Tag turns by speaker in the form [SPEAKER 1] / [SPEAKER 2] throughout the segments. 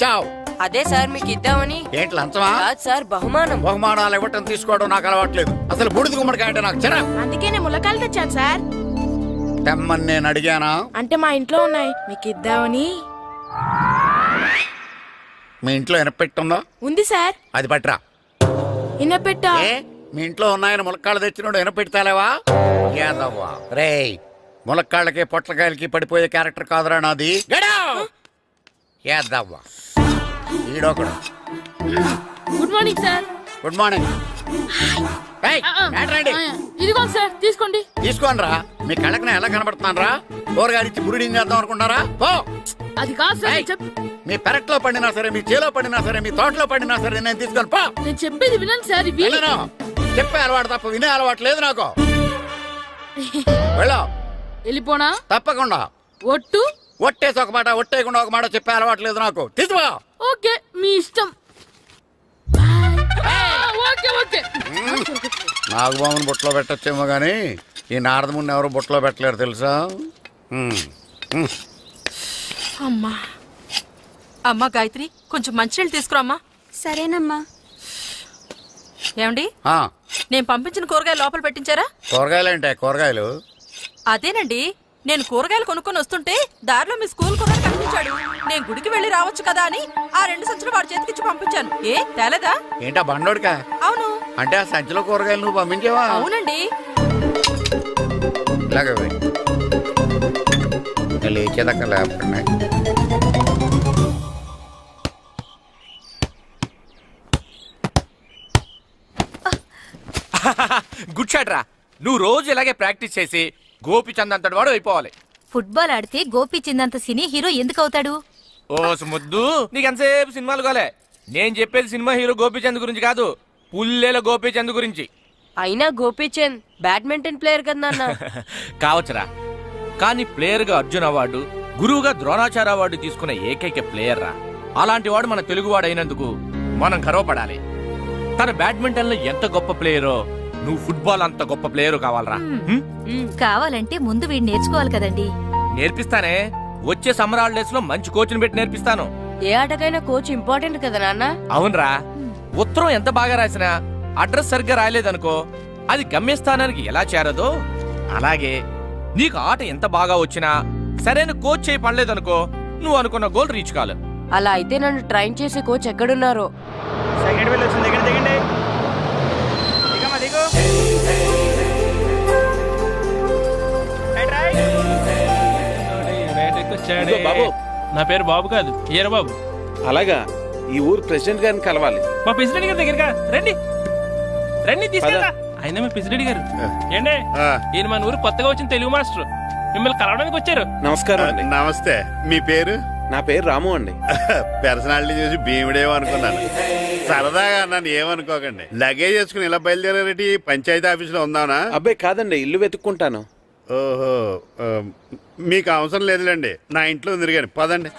[SPEAKER 1] చావ్.
[SPEAKER 2] అదే సార్ మీకు ఇద్దామని.
[SPEAKER 1] ఏంటి లంచమా?
[SPEAKER 2] కాదు సార్, బహుమానం.
[SPEAKER 1] బహుమానాలు ఇవ్వటం తీసుకోవడం నాకు అలవాట్లేదు. అసలు బూడిద గుమ్మడికాయ అంటే నాకు చిరా.
[SPEAKER 3] అందుకే నేను ములకాయలు తెచ్చాను సార్.
[SPEAKER 1] తెమ్మని నేను అడిగానా?
[SPEAKER 3] అంటే మా ఇంట్లో ఉన్నాయి, మీకు ఇద్దామని.
[SPEAKER 1] మీ ఇంట్లో ఎనపెట్టుందా?
[SPEAKER 3] ఉంది సార్.
[SPEAKER 1] అది పట్రా.
[SPEAKER 3] ఇన్నపెట్టా?
[SPEAKER 1] ఏ మీ ఇంట్లో ఉన్నాయని ములక్కాళ్ళు తెచ్చినోడు ఎనపెడతాలేవా? యాదవ్వా రేయ్, ములక్కాళ్ళకి పొట్లకాయలకి పడిపోయే క్యారెక్టర్ కాదురా నాది. యాదవ్వా ఈడొకడు.
[SPEAKER 3] Good morning sir.
[SPEAKER 1] Good morning.
[SPEAKER 3] ఇదిగో సార్, తీసుకోండి.
[SPEAKER 1] తీసుకోండి రా. మీ కళ్ళకి నేను ఎలా కనబడుతున్నాను రా? కూరగాయలిచ్చి బురుడీని చేద్దాం అనుకుంటారా? పో.
[SPEAKER 3] అది కాదు సార్.
[SPEAKER 1] మీ పెరట్లో పండినా సరే, మీ చేలో పండినా సరే, మీ తోటలో పండినా సరే నేను తీసుకొని పో.
[SPEAKER 3] నేను చెప్పేది వినండి సార్. ఇవి
[SPEAKER 1] చెప్పే అలవాటు తప్ప వినే అలవాటు లేదు నాకు. వెళ్ళా.
[SPEAKER 3] వెళ్ళిపోనా?
[SPEAKER 1] తప్పకుండా.
[SPEAKER 3] ఒట్టు?
[SPEAKER 1] ఒట్టేసి ఒక మాట, ఒట్టేయకుండా ఒక మాట చెప్పే అలవాటు లేదు నాకు. తీసుకో.
[SPEAKER 3] ఓకే, మీ ఇష్టం. Okay okay.
[SPEAKER 1] నాగబాబుని బుట్టలో పెట్టచ్చేమో గానీ ఈ నారదముని ఎవరు బుట్టలో పెట్టలేరు తెలుసా?
[SPEAKER 3] అమ్మా.
[SPEAKER 4] అమ్మా గాయత్రి, కొంచెం మంచినీళ్ళు తీసుకురామ్మా.
[SPEAKER 5] సరేనమ్మా.
[SPEAKER 4] ఏమండి,
[SPEAKER 1] ఆ,
[SPEAKER 4] నేను పంపించిన కూరగాయలు లోపల పెట్టించారా?
[SPEAKER 1] కూరగాయలు ఏంటే? కూరగాయలు
[SPEAKER 4] అదేనండి, నేను కూరగాయలు కొనుక్కొని వస్తుంటే దారిలో మీ స్కూల్ కుర్రాడు కనిపించాడు. నేను గుడికి వెళ్ళి రావచ్చు కదా అని ఆ 2 సంచులు వాడి చేతికిచ్చి పంపించాను. ఏ తేలేదా?
[SPEAKER 1] ఏంటా బండోడికా?
[SPEAKER 4] అవును.
[SPEAKER 1] అంటే ఆ సంచిలో కూరగాయలు నువ్వు పంపించావా?
[SPEAKER 4] అవునండి.
[SPEAKER 1] ఇలాగే లేచేదాకా లేకుండా.
[SPEAKER 6] గుడ్ షాట్ రా. నువ్వు రోజు ఇలాగే ప్రాక్టీస్ చేసి గోపిచంద్ అంతటి వాడు అయిపోవాలి.
[SPEAKER 5] ఫుట్బాల్ ఆడితే గోపీచంద్ సినీ హీరో ఎందుకు అవుతాడు?
[SPEAKER 6] ఓ ముద్దు, నీకు ఎంతసేపు సినిమాలు కాలే. నేను చెప్పేది సినిమా హీరో గోపిచంద్ గురించి కాదు, పుల్లేల గోపిచంద్ గురించి.
[SPEAKER 2] అయినా గోపీచంద్ బ్యాడ్మింటన్ ప్లేయర్ కదా నాన్న.
[SPEAKER 6] కావచ్చురా, కానీ ప్లేయర్ గా అర్జున్ అవార్డు, గురువుగా ద్రోణాచార్య అవార్డు తీసుకున్న ఏకైక ప్లేయర్ రా. అలాంటి వాడు మన తెలుగువాడు అయినందుకు మనం గర్వపడాలి. తన బ్యాడ్మింటన్ లో ఎంత గొప్ప ప్లేయరో నువ్వు ఫుట్బాల్ అంత గొప్ప ప్లేయరు కావాలరా.
[SPEAKER 5] కావాలంటే ముందు వీడు నేర్చుకోవాలి కదండి.
[SPEAKER 6] నేర్పిస్తానే. వచ్చే సమ్మర్ హాలిడేస్ లో మంచి కోచ్ని పెట్టి నేర్పిస్తాను.
[SPEAKER 2] ఏ ఆటకైనా కోచ్ ఇంపార్టెంట్ కదా నాన్న.
[SPEAKER 6] అవునరా, ఉత్తరం ఎంత బాగా రాసినా అడ్రస్ సరిగ్గా రాయలేదనుకో అది గమ్యస్థానానికి ఎలా చేరదో అలాగే నీకు ఆట ఎంత బాగా వచ్చినా సరైన కోచ్ చేయి పడలేదనుకో నువ్వు అనుకున్న గోల్ రీచ్ కాదు.
[SPEAKER 2] అలా అయితే నన్ను ట్రైన్ చేసే కోచ్ ఎక్కడున్నారో.
[SPEAKER 7] బాబు, నా పేరు బాబు కాదు, ఏరా బాబు.
[SPEAKER 8] అలాగా, ఈ ఊరు ప్రెసిడెంట్ గారిని కలవాలి.
[SPEAKER 7] మా ప్రెసిడెంట్ గారి దగ్గరగా రండి. రండి తీసుకెళ్తా. ఆయన మా ప్రెసిడెంట్ గారు. ఏండే, ఈయన మన ఊరు కొత్తగా వచ్చిన తెలుగు మాస్టర్. మిమ్మల్ని కలవడానికి వచ్చారు.
[SPEAKER 8] నమస్కారం అండి.
[SPEAKER 9] నమస్తే. మీ పేరు?
[SPEAKER 8] నా పేరు రాము అండి.
[SPEAKER 9] పర్సనాలిటీ చూసి భీముడేమో అనుకున్నాను. సరదాగా నన్ను ఏమనుకోకండి. లగేజ్ వేసుకుని ఇలా బయలుదేరేటి పంచాయతీ ఆఫీస్ లో ఉందానా?
[SPEAKER 8] అబ్బాయి కాదండి, ఇల్లు వెతుక్కుంటాను.
[SPEAKER 9] ఓహో, మీకు అవసరం లేదులేండి, నా ఇంట్లో తిరిగాను. పదండి.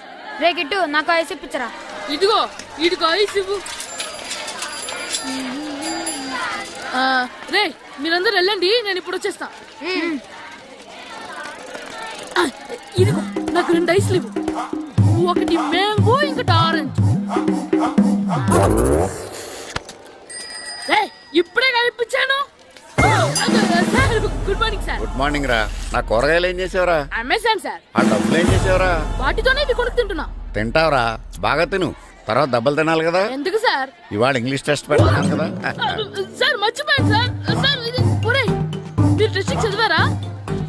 [SPEAKER 5] రే గిట్టు, నాకు ఐస్ ఇప్పించరా.
[SPEAKER 3] ఇదిగో ఇదిగో ఐస్ ఇవ్వు. రే మీరందరూ వెళ్ళండి, నేను ఇప్పుడు వచ్చేస్తా. ఇదిగో నాకు 2 ఐస్లు ఇవ్వు. ఒకటి మ్యాంగో, ఇంకటి ఆరెంజ్. ఇప్పుడే కనిపించాను. Good morning sir.
[SPEAKER 1] Good morning రా. నా కూరగాయలు ఏం చేసావురా?
[SPEAKER 3] Amazon sir.
[SPEAKER 1] ఆ డబ్బులు ఏం చేసావురా?
[SPEAKER 3] వాటితోనే ఇవి కొనుక్కు తింటున్నా.
[SPEAKER 1] తింటావురా, బాగా తిను. తర్వాత దెబ్బలు తినాలి కదా.
[SPEAKER 3] ఎందుకు సార్?
[SPEAKER 1] ఇవాళ ఇంగ్లీష్ టెస్ట్ పెడతాను కదా.
[SPEAKER 3] సార్ మర్చిపోయాను సార్. సార్ ఇది ఒరేయ్, మీరు టెస్టింగ్ చదివారా?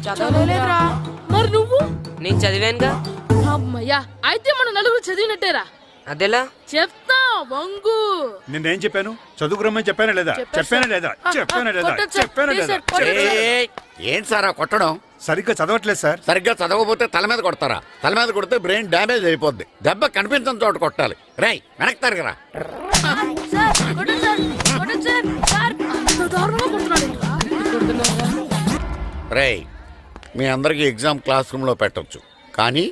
[SPEAKER 2] చదవలేదురా.
[SPEAKER 3] మరి నువ్వు?
[SPEAKER 2] నేను చదివానుగా.
[SPEAKER 3] అమ్మయ్యా, అయితే మన నలుగురు చదివినట్టేరా.
[SPEAKER 2] అదెలా?
[SPEAKER 3] చెప్తా వంగు.
[SPEAKER 9] నేనేం చెప్పాను? చదువుకురమ్మని చెప్పానా లేదా? చెప్పానా లేదా? చెప్పానా లేదా? చెప్పానా లేదా?
[SPEAKER 1] ఏంటి సార్ కొట్టడం?
[SPEAKER 9] సరిగ్గా చదవట్లేదు సార్.
[SPEAKER 1] సరిగ్గా చదవకపోతే తల మీద కొడతారా? తల మీద కొడితే బ్రెయిన్ డ్యామేజ్ అయిపోద్ది. దెబ్బ కనిపించిన చోట కొట్టాలి. రేయ్ వెనక్కి తరగరా. రేయ్, మీ అందరికీ ఎగ్జామ్ క్లాస్ రూమ్ లో పెట్టొచ్చు, కానీ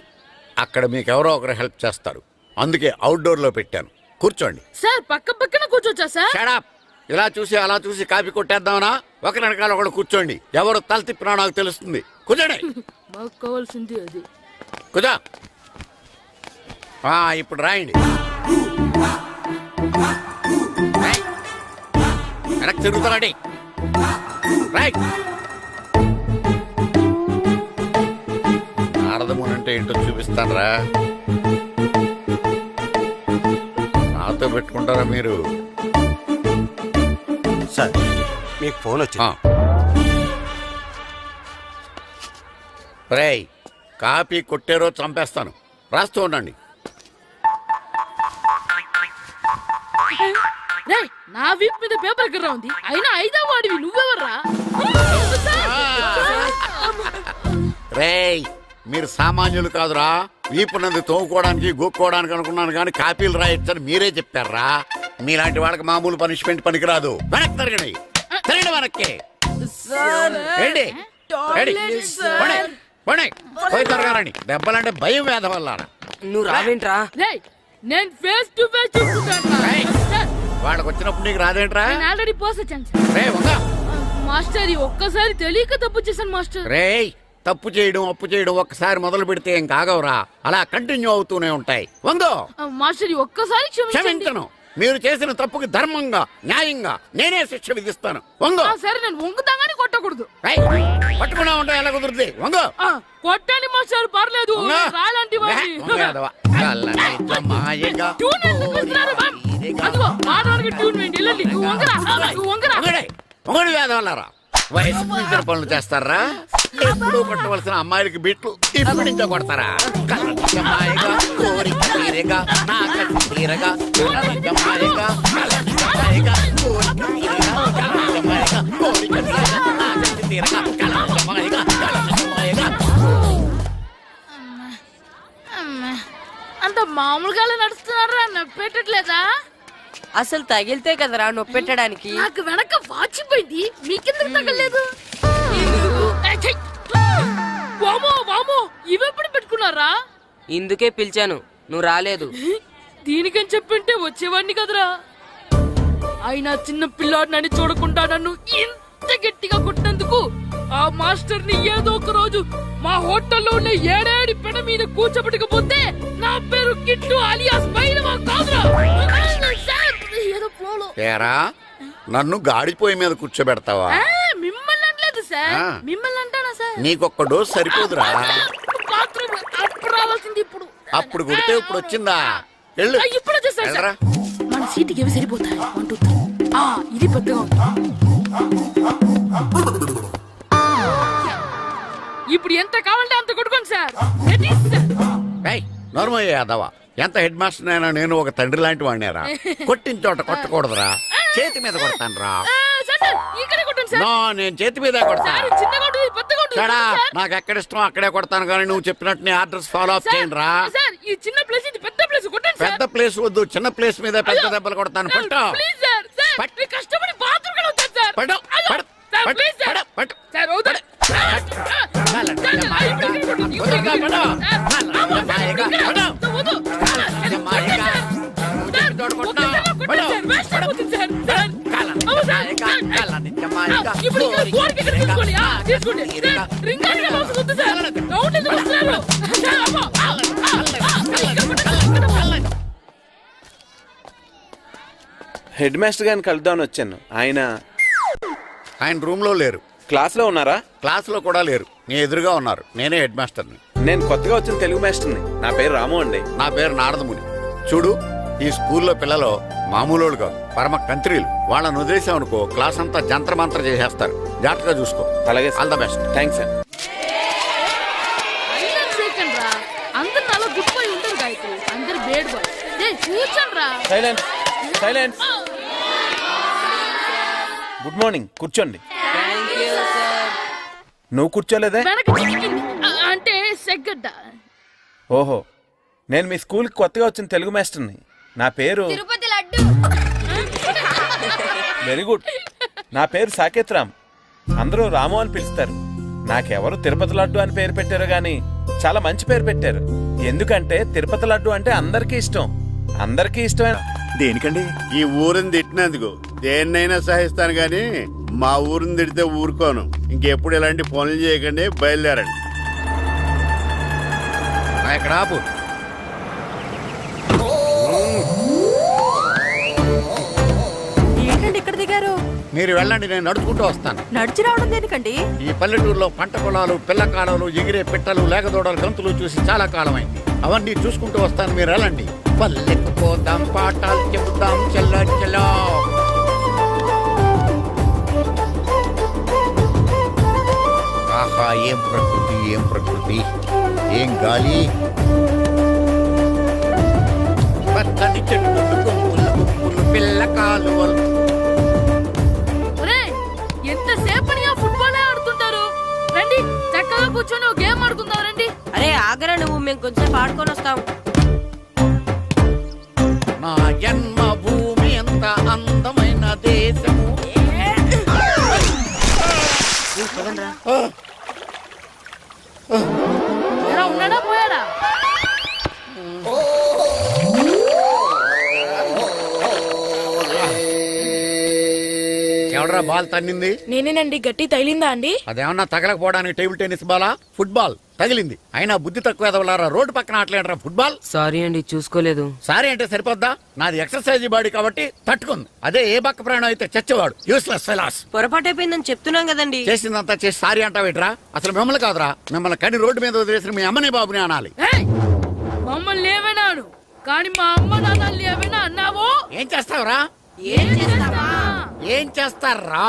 [SPEAKER 1] అక్కడ మీకు ఎవరో ఒకరు హెల్ప్ చేస్తారు. అందుకే అవుట్డోర్ లో పెట్టాను. కూర్చోండి.
[SPEAKER 3] సార్ పక్క పక్కన కూర్చోచ్చా సార్?
[SPEAKER 1] Shut up. ఇలా చూసి అలా చూసి కాపీ కొట్టేద్దామనా? ఒకరి వెనకాల ఒకడు కూర్చోండి. ఎవరు తల తిప్పినా నాకు తెలుస్తుంది. కూర్చోండి.
[SPEAKER 3] మాకు కావాల్సింది అది.
[SPEAKER 1] కూర్చో. ఇప్పుడు రాయండి. వెనక్కి తిరుగుతారండి. రైట్. నారదముని అంటే ఏంటో చూపిస్తానరా. నాతో పెట్టుకుంటారా మీరు?
[SPEAKER 10] సార్ మీకు ఫోన్ వచ్చింది.
[SPEAKER 1] రేయ్, కాపీ కొట్టారో చంపేస్తాను. రాస్తూ ఉండండి.
[SPEAKER 3] రేయ్, నా వీప్ మీద పేపర్ ఎక్కడ ఉంది? అయినా 5వ వాడివి నువ్వెవర్రా?
[SPEAKER 1] రేయ్, మీరు సామాన్యులు కాదురా. వీపునంది తోముకోవడానికి గోక్కోవడానికి అనుకున్నాను కానీ కాపీలు రాయొచ్చని మీరే చెప్పారా. మీలాంటి వాళ్ళకి మామూలు పనిష్మెంట్ పనికిరాదు. వెనక్కి తిరగండి. తిరగండి వెనక్కి. ఏంటి? పోయి తిరగారండి. దెబ్బలంటే భయం వేద వల్ల.
[SPEAKER 2] నువ్వు రావేంట్రా?
[SPEAKER 3] రేయ్, నేను ఫేస్ టు ఫేస్ చూసుకుంటాను.
[SPEAKER 1] వాళ్ళకి వచ్చినప్పుడు నీకు రాదేంట్రా?
[SPEAKER 3] నేను ఆల్రెడీ పోస్ వచ్చాను సార్.
[SPEAKER 1] రేయ్ వంగా.
[SPEAKER 3] మాస్టర్ ఈ ఒక్కసారి తెలియక తప్పు చేశాను మాస్టర్.
[SPEAKER 1] రేయ్, తప్పు చేయడం అప్పు చేయడం ఒక్కసారి మొదలు పెడితే ఏం కాగవరా. అలా కంటిన్యూ అవుతూనే ఉంటాయి. వందో.
[SPEAKER 3] మాస్టర్ ఈ ఒక్కసారి
[SPEAKER 1] క్షమించను. మీరు చేసిన తప్పుకి ధర్మంగా న్యాయంగా నేనే శిక్ష విధిస్తాను. వంగో.
[SPEAKER 3] సరే, నేను వంగుతాగానే కొట్టకూడదు.
[SPEAKER 1] పట్టుకున్నా ఉంటా ఎలా కుదురుతుంది. వంగో.
[SPEAKER 3] కొట్టండి మాస్టర్, పర్లేదు. రాలాంటి
[SPEAKER 1] ఒకటి వేదవల్లారా. వయసు మించిన పనులు చేస్తారా? ఎప్పుడు కొట్టవలసిన అమ్మాయిలకి బిట్లు ఇప్పుడు నుంచో కొడతారా? కలజమాయగా కోరిక తీరగా నా కసి తీరగా కలజమాయగా కలజమాయగా కోరిక తీరగా కలజమాయగా కోరిక తీరగా నా కసి తీరగా కలజమాయగా కలజమాయగా.
[SPEAKER 3] అంత మామూలుగానే నడుస్తున్నారా? నొప్పెట్టట్లేదా?
[SPEAKER 2] అసలు తగిలితే కదరా నొప్పెట్టడానికి.
[SPEAKER 3] నాకు వెనక వాచిపోయింది, మీకెందుకు తగలేదు? వామో వామో, ఇవెప్పుడు పెట్టుకున్నారా?
[SPEAKER 2] ఇందుకే పిలిచాను, నువ్వు రాలేదు.
[SPEAKER 3] దీనికని చెప్పింటే వచ్చేవాడిని కదరా. అయినా చిన్న పిల్లాడినని చూడకుండా నన్ను ఇంత గట్టిగా కొట్టినందుకు ఆ మాస్టర్ ని ఏదో ఒక రోజు మా హోటల్లో ఉన్న 7 పెడ మీద కూర్చోబెట్టకపోతే నా పేరు కిట్టు అలియాస్ బైరవా కాదురా. ఏదో ఫ్లోలో.
[SPEAKER 1] ఏరా, నన్ను గాడిపోయి మీద కూర్చోబెడతావా?
[SPEAKER 3] మిమ్మల్ని అనలేదు సార్. మిమ్మల్ని అంటానా సార్?
[SPEAKER 1] నీకొక్క డోస్ సరిపోదురా.
[SPEAKER 3] బాత్రూమ్ అప్పుడు రావాల్సింది ఇప్పుడు.
[SPEAKER 1] అప్పుడు కొడితే ఇప్పుడు వచ్చిందా? వెళ్ళు.
[SPEAKER 3] ఇప్పుడు వచ్చేసా సార్. మన సీటుకి ఏవి సరిపోతాయి? 1 2 3. ఇది పెద్దగా ఉంది. ఇప్పుడు ఎంత కావాలంటే అంత కొట్టుకోండి సార్.
[SPEAKER 1] నోర్మయ్య యాదవా, ఎంత హెడ్ మాస్టర్ అయినా నేను ఒక తండ్రి లాంటి వాడినారా. కొట్టిన చోట కొట్టకూడదురా. చేతి మీద కొడతాను రా. నో, నేను చేతి మీద కొడతాను. నాకు ఎక్కడ ఇష్టం అక్కడే కొడతాను కానీ నువ్వు చెప్పినట్టు నీ ఆర్డర్స్ ఫాలో అప్ చేయండి రా. పెద్ద ప్లేస్ వద్దు, చిన్న ప్లేస్ మీద పెద్ద దెబ్బలు కొడతాను. పట్టు
[SPEAKER 8] హెడ్ మాస్టర్ గారిని కలుద్దామని వచ్చాను.
[SPEAKER 1] ఆయన రూమ్ లో లేరు.
[SPEAKER 8] క్లాస్ లో ఉన్నారా?
[SPEAKER 1] క్లాస్ లో కూడా లేరు. నీ ఎదురుగా ఉన్నారు. నేనే హెడ్ మాస్టర్ని.
[SPEAKER 8] నేను కొత్తగా వచ్చిన తెలుగు మాస్టర్ని. నా పేరు రాము అండి.
[SPEAKER 1] నా పేరు నారదముని. చూడు, ఈ స్కూల్లో పిల్లలు మామూలు కాదు, పరమ కంత్రీలు. వాళ్ళని వదిలేసామనుకో క్లాస్ అంతా జంత్ర మంత్ర చేసేస్తారు. జాగ్రత్తగా చూసుకో.
[SPEAKER 8] అలాగే,
[SPEAKER 1] all the best.
[SPEAKER 8] Thanks sir.
[SPEAKER 3] అందరు అలా గుడ్ ఉంటారు గాయత్రి. అందరు బేడ్ బాయ్. కూర్చోండి రా.
[SPEAKER 8] Silence silence. Good morning. కూర్చోండి. నువ్వు కూర్చోలేదే?
[SPEAKER 3] అంటే సెగ్గడ్డ.
[SPEAKER 8] ఓహో, నేను మీ స్కూల్కి కొత్తగా వచ్చిన తెలుగు మాస్టర్ని. నా పేరు వెరీ గుడ్. నా పేరు సాకేత్ రామ్. అందరూ రాము అని పిలుస్తారు. నాకెవరు తిరుపతి లడ్డు అని పేరు పెట్టారు గాని చాలా మంచి పేరు పెట్టారు. ఎందుకంటే తిరుపతి లడ్డు అంటే అందరికీ ఇష్టం. అందరికీ ఇష్టమైన
[SPEAKER 9] దేనికండి? ఈ ఊరిని తిట్టినందుకు దేన్నైనా సహిస్తాను గాని మా ఊరిని తిడితే ఊరుకోను. ఇంకెప్పుడు ఇలాంటి పనులు చేయకండి. బయలుదేరండి.
[SPEAKER 1] ఇక్కడ ఆపు. మీరు వెళ్ళండి, నేను నడుచుకుంటూ వస్తాను.
[SPEAKER 4] నడిచి రావడం దేనికండి?
[SPEAKER 1] ఈ పల్లెటూరులో పంట పొలాలు, పిల్ల కాలాలు, ఎగిరే పిట్టలు, లేగదోడలు, గంతులు చూసి చాలా కాలం అయింది. అవన్నీ చూసుకుంటూ వస్తాను, మీరు వెళ్ళండి. పల్లెకు పోదాం, పాఠాలు చెబుతాం, చెల్ల చెల్లో. ఆహా, ఏం ప్రకృతి, ఏం ప్రకృతి, ఏం గాలి. పచ్చని చెట్లు, గుంపులు గుంపులు, పిల్ల కాలువలు.
[SPEAKER 3] ఎంతసేపని ఫుట్బాల్ ఆడుతుంటారు? రండి, చక్కగా కూర్చొని ఒక గేమ్ ఆడుకుందాం రండి.
[SPEAKER 2] అరే ఆగరా నువ్వు, మేము కొంచెం ఆడుకొని వస్తాం.
[SPEAKER 1] నా జన్మ భూమి ఎంత అందమైన దేశము.
[SPEAKER 3] ఉన్నాడా పోయాడా?
[SPEAKER 1] ఎవడరా బాల్ తన్నింది?
[SPEAKER 3] నేనేనండి. గట్టి తగిలిందా అండి?
[SPEAKER 1] అదేమన్నా తగలకపోవడానికి టేబుల్ టెన్నిస్ బాలా, ఫుట్బాల్ తగిలింది. అయినా బుద్ధి తక్కువ ఎదవలారా, రోడ్డు పక్కన ఆటలేడరా ఫుట్బాల్.
[SPEAKER 2] సారీ అండి, చూసుకోలేదు.
[SPEAKER 1] సారీ అంటే సరిపోద్దా? నాది ఎక్సర్సైజ్ బాడీ కాబట్టి తట్టుకుంది. అదే ఏ బక్క ప్రాణం అయితే చచ్చేవాడు. Useless fellas.
[SPEAKER 2] పొరపాటు అయిపోయిందని చెప్తున్నాం కదండి.
[SPEAKER 1] చేసిందంతా చేసి సారీ అంటావేట్రా? అసలు మిమ్మల్ని కాదురా, మిమ్మల్ని కని రోడ్డు మీద వదిలేసిన మీ అమ్మని బాబుని అనాలి.
[SPEAKER 3] మమ్మల్ని ఏమైనాడు కానీ మా అమ్మ నాన్నల్ని ఏమైనా అన్నావో?
[SPEAKER 1] ఏం చేస్తావురా? ఏం చేస్తారా?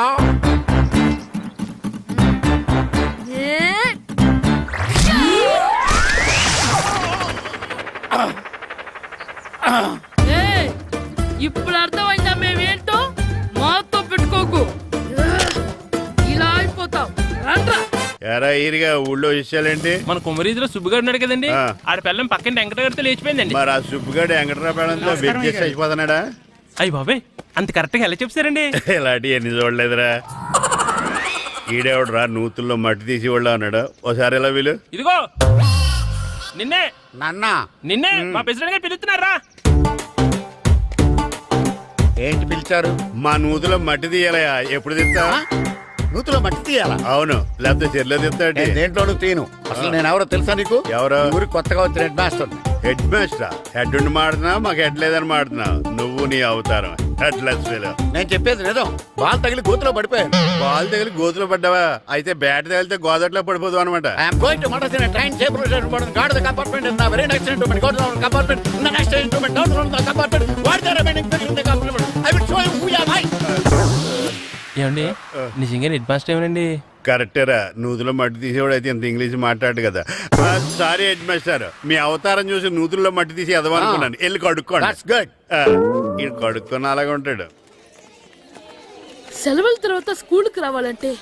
[SPEAKER 3] ఇప్పుడు అర్థమైందా మేమేంటో? మాతో పెట్టుకోకు, ఇలా అయిపోతాం.
[SPEAKER 9] ఎరా ఈరిగా ఊళ్ళో విషయాలేంటి?
[SPEAKER 7] మన కుమరీధిలో సుబ్బుగాడు ఉన్నాడు కదండి, ఆడ పిల్లం పక్కన వెంకటగారితో లేచిపోయిందండి.
[SPEAKER 9] మరి ఆ సుబ్బుగాడు వెంకటరావు పేడంతో వెయిట్ చేసి అయిపోతున్నాడా?
[SPEAKER 7] అయ్యి బాబాయ్, అంత కరెక్ట్ గా ఎలా చెప్తారండి?
[SPEAKER 9] ఇలాంటి ఎన్ని చూడలేదురా. ఈడేవాడు రా నూతుల్లో మట్టి తీసి వాళ్ళు అన్నాడు. ఓసారి ఎలా వీలు?
[SPEAKER 7] ఇదిగో నిన్నే
[SPEAKER 1] నాన్న,
[SPEAKER 7] నిన్నే మా ప్రెసిడెంట్ గారు పిలుస్తున్నారా?
[SPEAKER 1] ఏంటి పిలిచారు?
[SPEAKER 9] మా నూతులో మట్టి తీయాలయా. ఎప్పుడు తీస్తా?
[SPEAKER 1] నూతులో మట్టి తీయాలా?
[SPEAKER 9] అవును, లేకపోతే చెర్లో తీస్తాడు.
[SPEAKER 1] దేంట్లోనూ తీను. అసలు నేను ఎవరో తెలుసా నీకు?
[SPEAKER 9] ఎవరో?
[SPEAKER 1] ఊరికి కొత్తగా వచ్చిన head master.
[SPEAKER 9] Head master? Head ఉండి మాడుతున్నావు, మాకు హెడ్ లేదని మాడుతున్నావు. నువ్వు నీ అవతారం హెడ్ లెస్ ఫెలో.
[SPEAKER 1] నేను చెప్పేది నిజం. బాల్ తగిలి గోతులో పడిపోయాను.
[SPEAKER 9] బాల్ తగిలి గోతులో పడ్డావా? అయితే బ్యాట్ తగిలితే గోదట్లో పడిపోదు అనమాట.
[SPEAKER 1] ఐఎమ్ గోయింగ్ టు మడస్ in train table guard the compartment in the very next instrument. Go to the compartment in the next instrument. Down to the compartment. What the remaining things in the compartment? I will show you who you are.
[SPEAKER 7] ఏమండి నిజంగా head master ఏమనండి?
[SPEAKER 9] కరెక్టేరా, నూతులో మట్టి తీసేవాడు అయితే ఇంత English మాట్లాడు కదా. Sorry head master, మీ అవతారం చూసి నూతుల్లో మట్టి తీసి ఎదవనుకున్నాను. వెళ్ళి కడుక్కోండి. ఈడు కడుక్కొని అలాగే ఉంటాడు.
[SPEAKER 3] సెలవుల తర్వాత స్కూల్కి రావాలంటే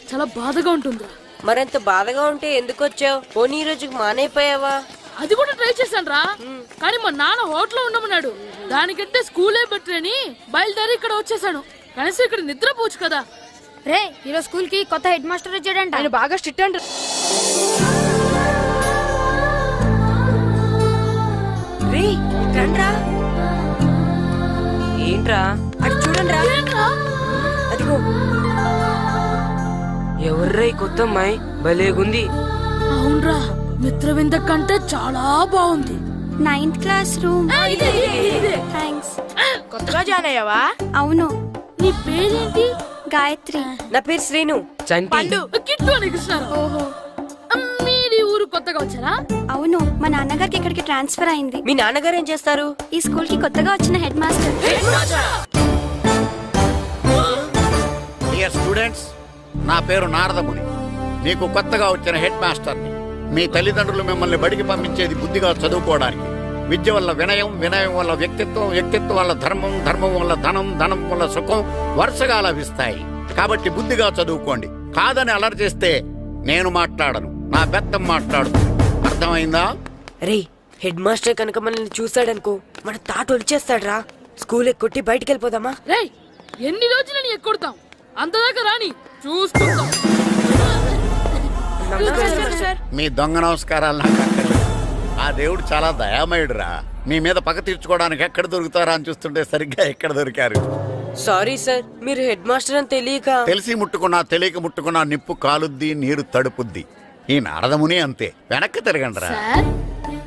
[SPEAKER 3] చాలా బాధగా ఉంటుంది.
[SPEAKER 2] మరంత బాధగా ఉంటే ఎందుకు వచ్చావు? పోనీ ఈ రోజుకి మానైపోయావా?
[SPEAKER 3] అది కూడా ట్రై చేశాను రా, కానీ మా నాన్న హోటల్లో ఉండమన్నాడు. దానికంటే స్కూలే బెటర్ అని బయలుదేరి ఇక్కడ వచ్చేసాను. కనీసం ఇక్కడ నిద్రపోవచ్చు కదా.
[SPEAKER 5] రే, ఈరోజు స్కూల్ కి కొత్త హెడ్ మాస్టర్ వచ్చాడంట.
[SPEAKER 3] ఆయన బాగా స్ట్రిక్ట్ అంట.
[SPEAKER 2] రే రండ్రా. ఏంట్రా అటు చూడండి రా. అదిగో ఎవర్రా ఈ కొత్త అమ్మాయి? భలేగుంది.
[SPEAKER 3] అవునరా, మిత్రవింద కంటే చాలా బాగుంది.
[SPEAKER 5] 9th class room.
[SPEAKER 3] థ్యాంక్స్. కొత్తగా జాయిన్ అయ్యావా?
[SPEAKER 5] అవును.
[SPEAKER 3] నీ పేరేంటి?
[SPEAKER 5] గాయత్రి.
[SPEAKER 2] నా పేరు శ్రీను.
[SPEAKER 3] పండు. కిట్టు అని కృష్ణారావు. ఓహో, మీరు ఊరు కొత్తగా వచ్చారా?
[SPEAKER 5] అవును, మా నాన్నగారికి ఇక్కడికి ట్రాన్స్ఫర్ అయింది.
[SPEAKER 2] మీ నాన్నగారు ఏం చేస్తారు?
[SPEAKER 5] ఈ స్కూల్ కి కొత్తగా వచ్చిన హెడ్ మాస్టర్.
[SPEAKER 1] డియర్ స్టూడెంట్స్, నా పేరు నారదముని. మీకు కొత్తగా వచ్చిన హెడ్ మాస్టర్ని. మీ తల్లిదండ్రులు మిమ్మల్ని బడికి పంపించేది బుద్ధిగా చదువుకోవడానికి. విద్య వల్ల వినయం, వినయం వల్ల వ్యక్తిత్వం, వ్యక్తిత్వం వల్ల ధర్మం, ధర్మం వల్ల ధనం, ధనం వల్ల సుఖం వరుసగా లభిస్తాయి. కాబట్టి బుద్ధిగా చదువుకోండి. కాదని అలర్ చేస్తే నేను మాట్లాడను, నా బెత్తం మాట్లాడుతుంది. అర్థమైందా?
[SPEAKER 2] రే, హెడ్ మాస్టర్ కనుక మనల్ని చూసాడనుకో మన తాట వచ్చేస్తాడ్రా. స్కూల్ ఎక్కొట్టి బయటికి వెళ్ళిపోదామా?
[SPEAKER 3] రే, ఎన్ని రోజులని ఎక్కొడతాం? అంతదాకా రాని చూసుకుంటాం.
[SPEAKER 1] మీ దొంగ నమస్కారాలు నాకు అక్కర్లేదు. ఆ దేవుడు చాలా దయామయుడురా. మీ మీద పగ తీర్చుకోవడానికి ఎక్కడ దొరుకుతారా అని చూస్తుంటే సరిగ్గా ఎక్కడ దొరికారు.
[SPEAKER 2] సారీ సార్, మీరు హెడ్ మాస్టర్ అని తెలియక.
[SPEAKER 1] తెలిసి ముట్టుకున్నా తెలియక ముట్టుకున్నా నిప్పు కాలుద్ది, నీరు తడుపుద్ది. ఈ నారదముని అంతే. వెనక్కి తిరగండిరా.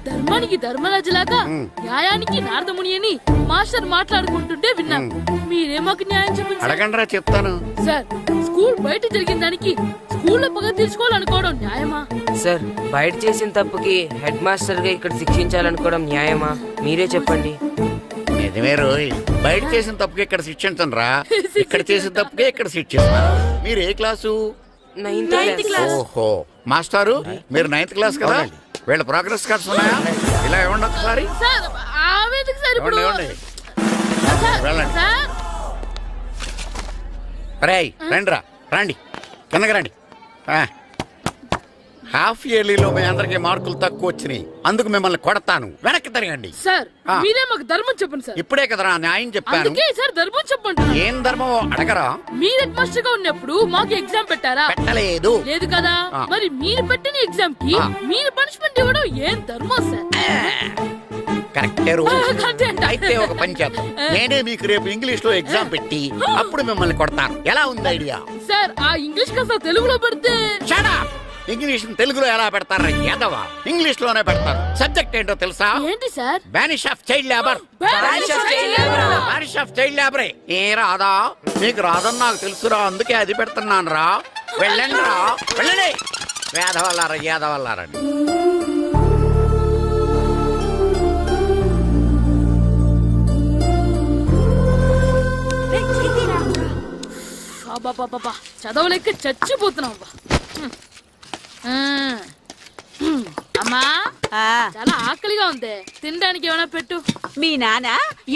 [SPEAKER 3] ధర్మానికి ధర్మరాజులాగా న్యాయానికి నారదముని అని మాస్టర్ మాట్లాడుకుంటుంటే విన్నాం. మీరే మాకు న్యాయం చెప్పండి.
[SPEAKER 1] అడగండిరా చెప్తాను.
[SPEAKER 3] సార్, స్కూల్ బయట జరిగిన దానికి స్కూల్లో పగ తీర్చుకోవాలనుకోవడం న్యాయమా?
[SPEAKER 2] సార్, బయట చేసిన తప్పుకి హెడ్ మాస్టర్ గా ఇక్కడ శిక్షించాలనుకోవడం న్యాయమా? మీరే చెప్పండి.
[SPEAKER 1] నిజమే రోయ్, బయట చేసిన తప్పుకి ఇక్కడ శిక్షించను రా, ఇక్కడ చేసిన తప్పుకే ఇక్కడ శిక్షిస్తున్నారు. మీరు ఏ క్లాసు?
[SPEAKER 2] 9th class.
[SPEAKER 1] ఓహో, మాస్టారు మీరు 9th క్లాస్ కదా? వీళ్ళ ప్రోగ్రెస్ కార్డ్స్ ఉన్నాయా? ఇలా ఇవ్వండి ఒకసారి.
[SPEAKER 3] సార్, ఆవేదకు సార్ ఇప్పుడు
[SPEAKER 1] వెళ్ళండి.
[SPEAKER 3] సార్,
[SPEAKER 1] రేయ్ రండిరా, రండి కిందకి రండి. హాఫ్ ఇయర్లీలో మీ అందరికి మార్కులు తక్కువ వచ్చినాయి, అందుకు మిమ్మల్ని కొడతాను. వెనక్కి తిరగండి.
[SPEAKER 3] సార్ మీరే మాకు ధర్మం చెప్పండి సార్.
[SPEAKER 1] ఇప్పుడే కదరా న్యాయం చెప్పాను.
[SPEAKER 3] అందుకే సార్ ధర్మం చెప్పండి.
[SPEAKER 1] ఏం ధర్మం అడగరా?
[SPEAKER 3] మీరు హెడ్ మాస్టర్ గా ఉన్నప్పుడు మాకు ఎగ్జామ్ పెట్టారా?
[SPEAKER 1] పెట్టలేదు.
[SPEAKER 3] లేదు కదా? మరి మీరు పెట్టిన ఎగ్జామ్ కి మీరు పనిష్మెంట్ ఇవ్వడం ఏం ధర్మం సార్?
[SPEAKER 1] కరెక్టే రోజు. అయితే ఒక పని చేద్దాం, నేనే మీకు రేపు ఇంగ్లీష్ లో ఎగ్జామ్ పెట్టి అప్పుడు మిమ్మల్ని కొడతాను. ఎలా ఉంది ఐడియా?
[SPEAKER 3] సార్, ఆ ఇంగ్లీష్ కాస్త తెలుగులో పెడితే.
[SPEAKER 1] ఇంగ్లీష్ తెలుగులో ఎలా పెడతారా యాదవా? ఇంగ్లీష్ లోనే పెడతారు. సబ్జెక్ట్ ఏంటో తెలుసా?
[SPEAKER 3] ఏంటి sir?
[SPEAKER 1] Banish of child labour. Banish of child లేబరే. ఏ రాదా? మీకు రాదని నాకు తెలుసురా, అందుకే అది పెడుతున్నాను రా. వెళ్ళండి రా, వెళ్ళండి. యాదవల్లారా, యాదవల్లారండి.
[SPEAKER 3] చదవలేక చచ్చిపోతున్నాం. అమ్మా, చాలా ఆకలిగా ఉంది, తినడానికి ఏమైనా పెట్టు.
[SPEAKER 4] మీ నాన్న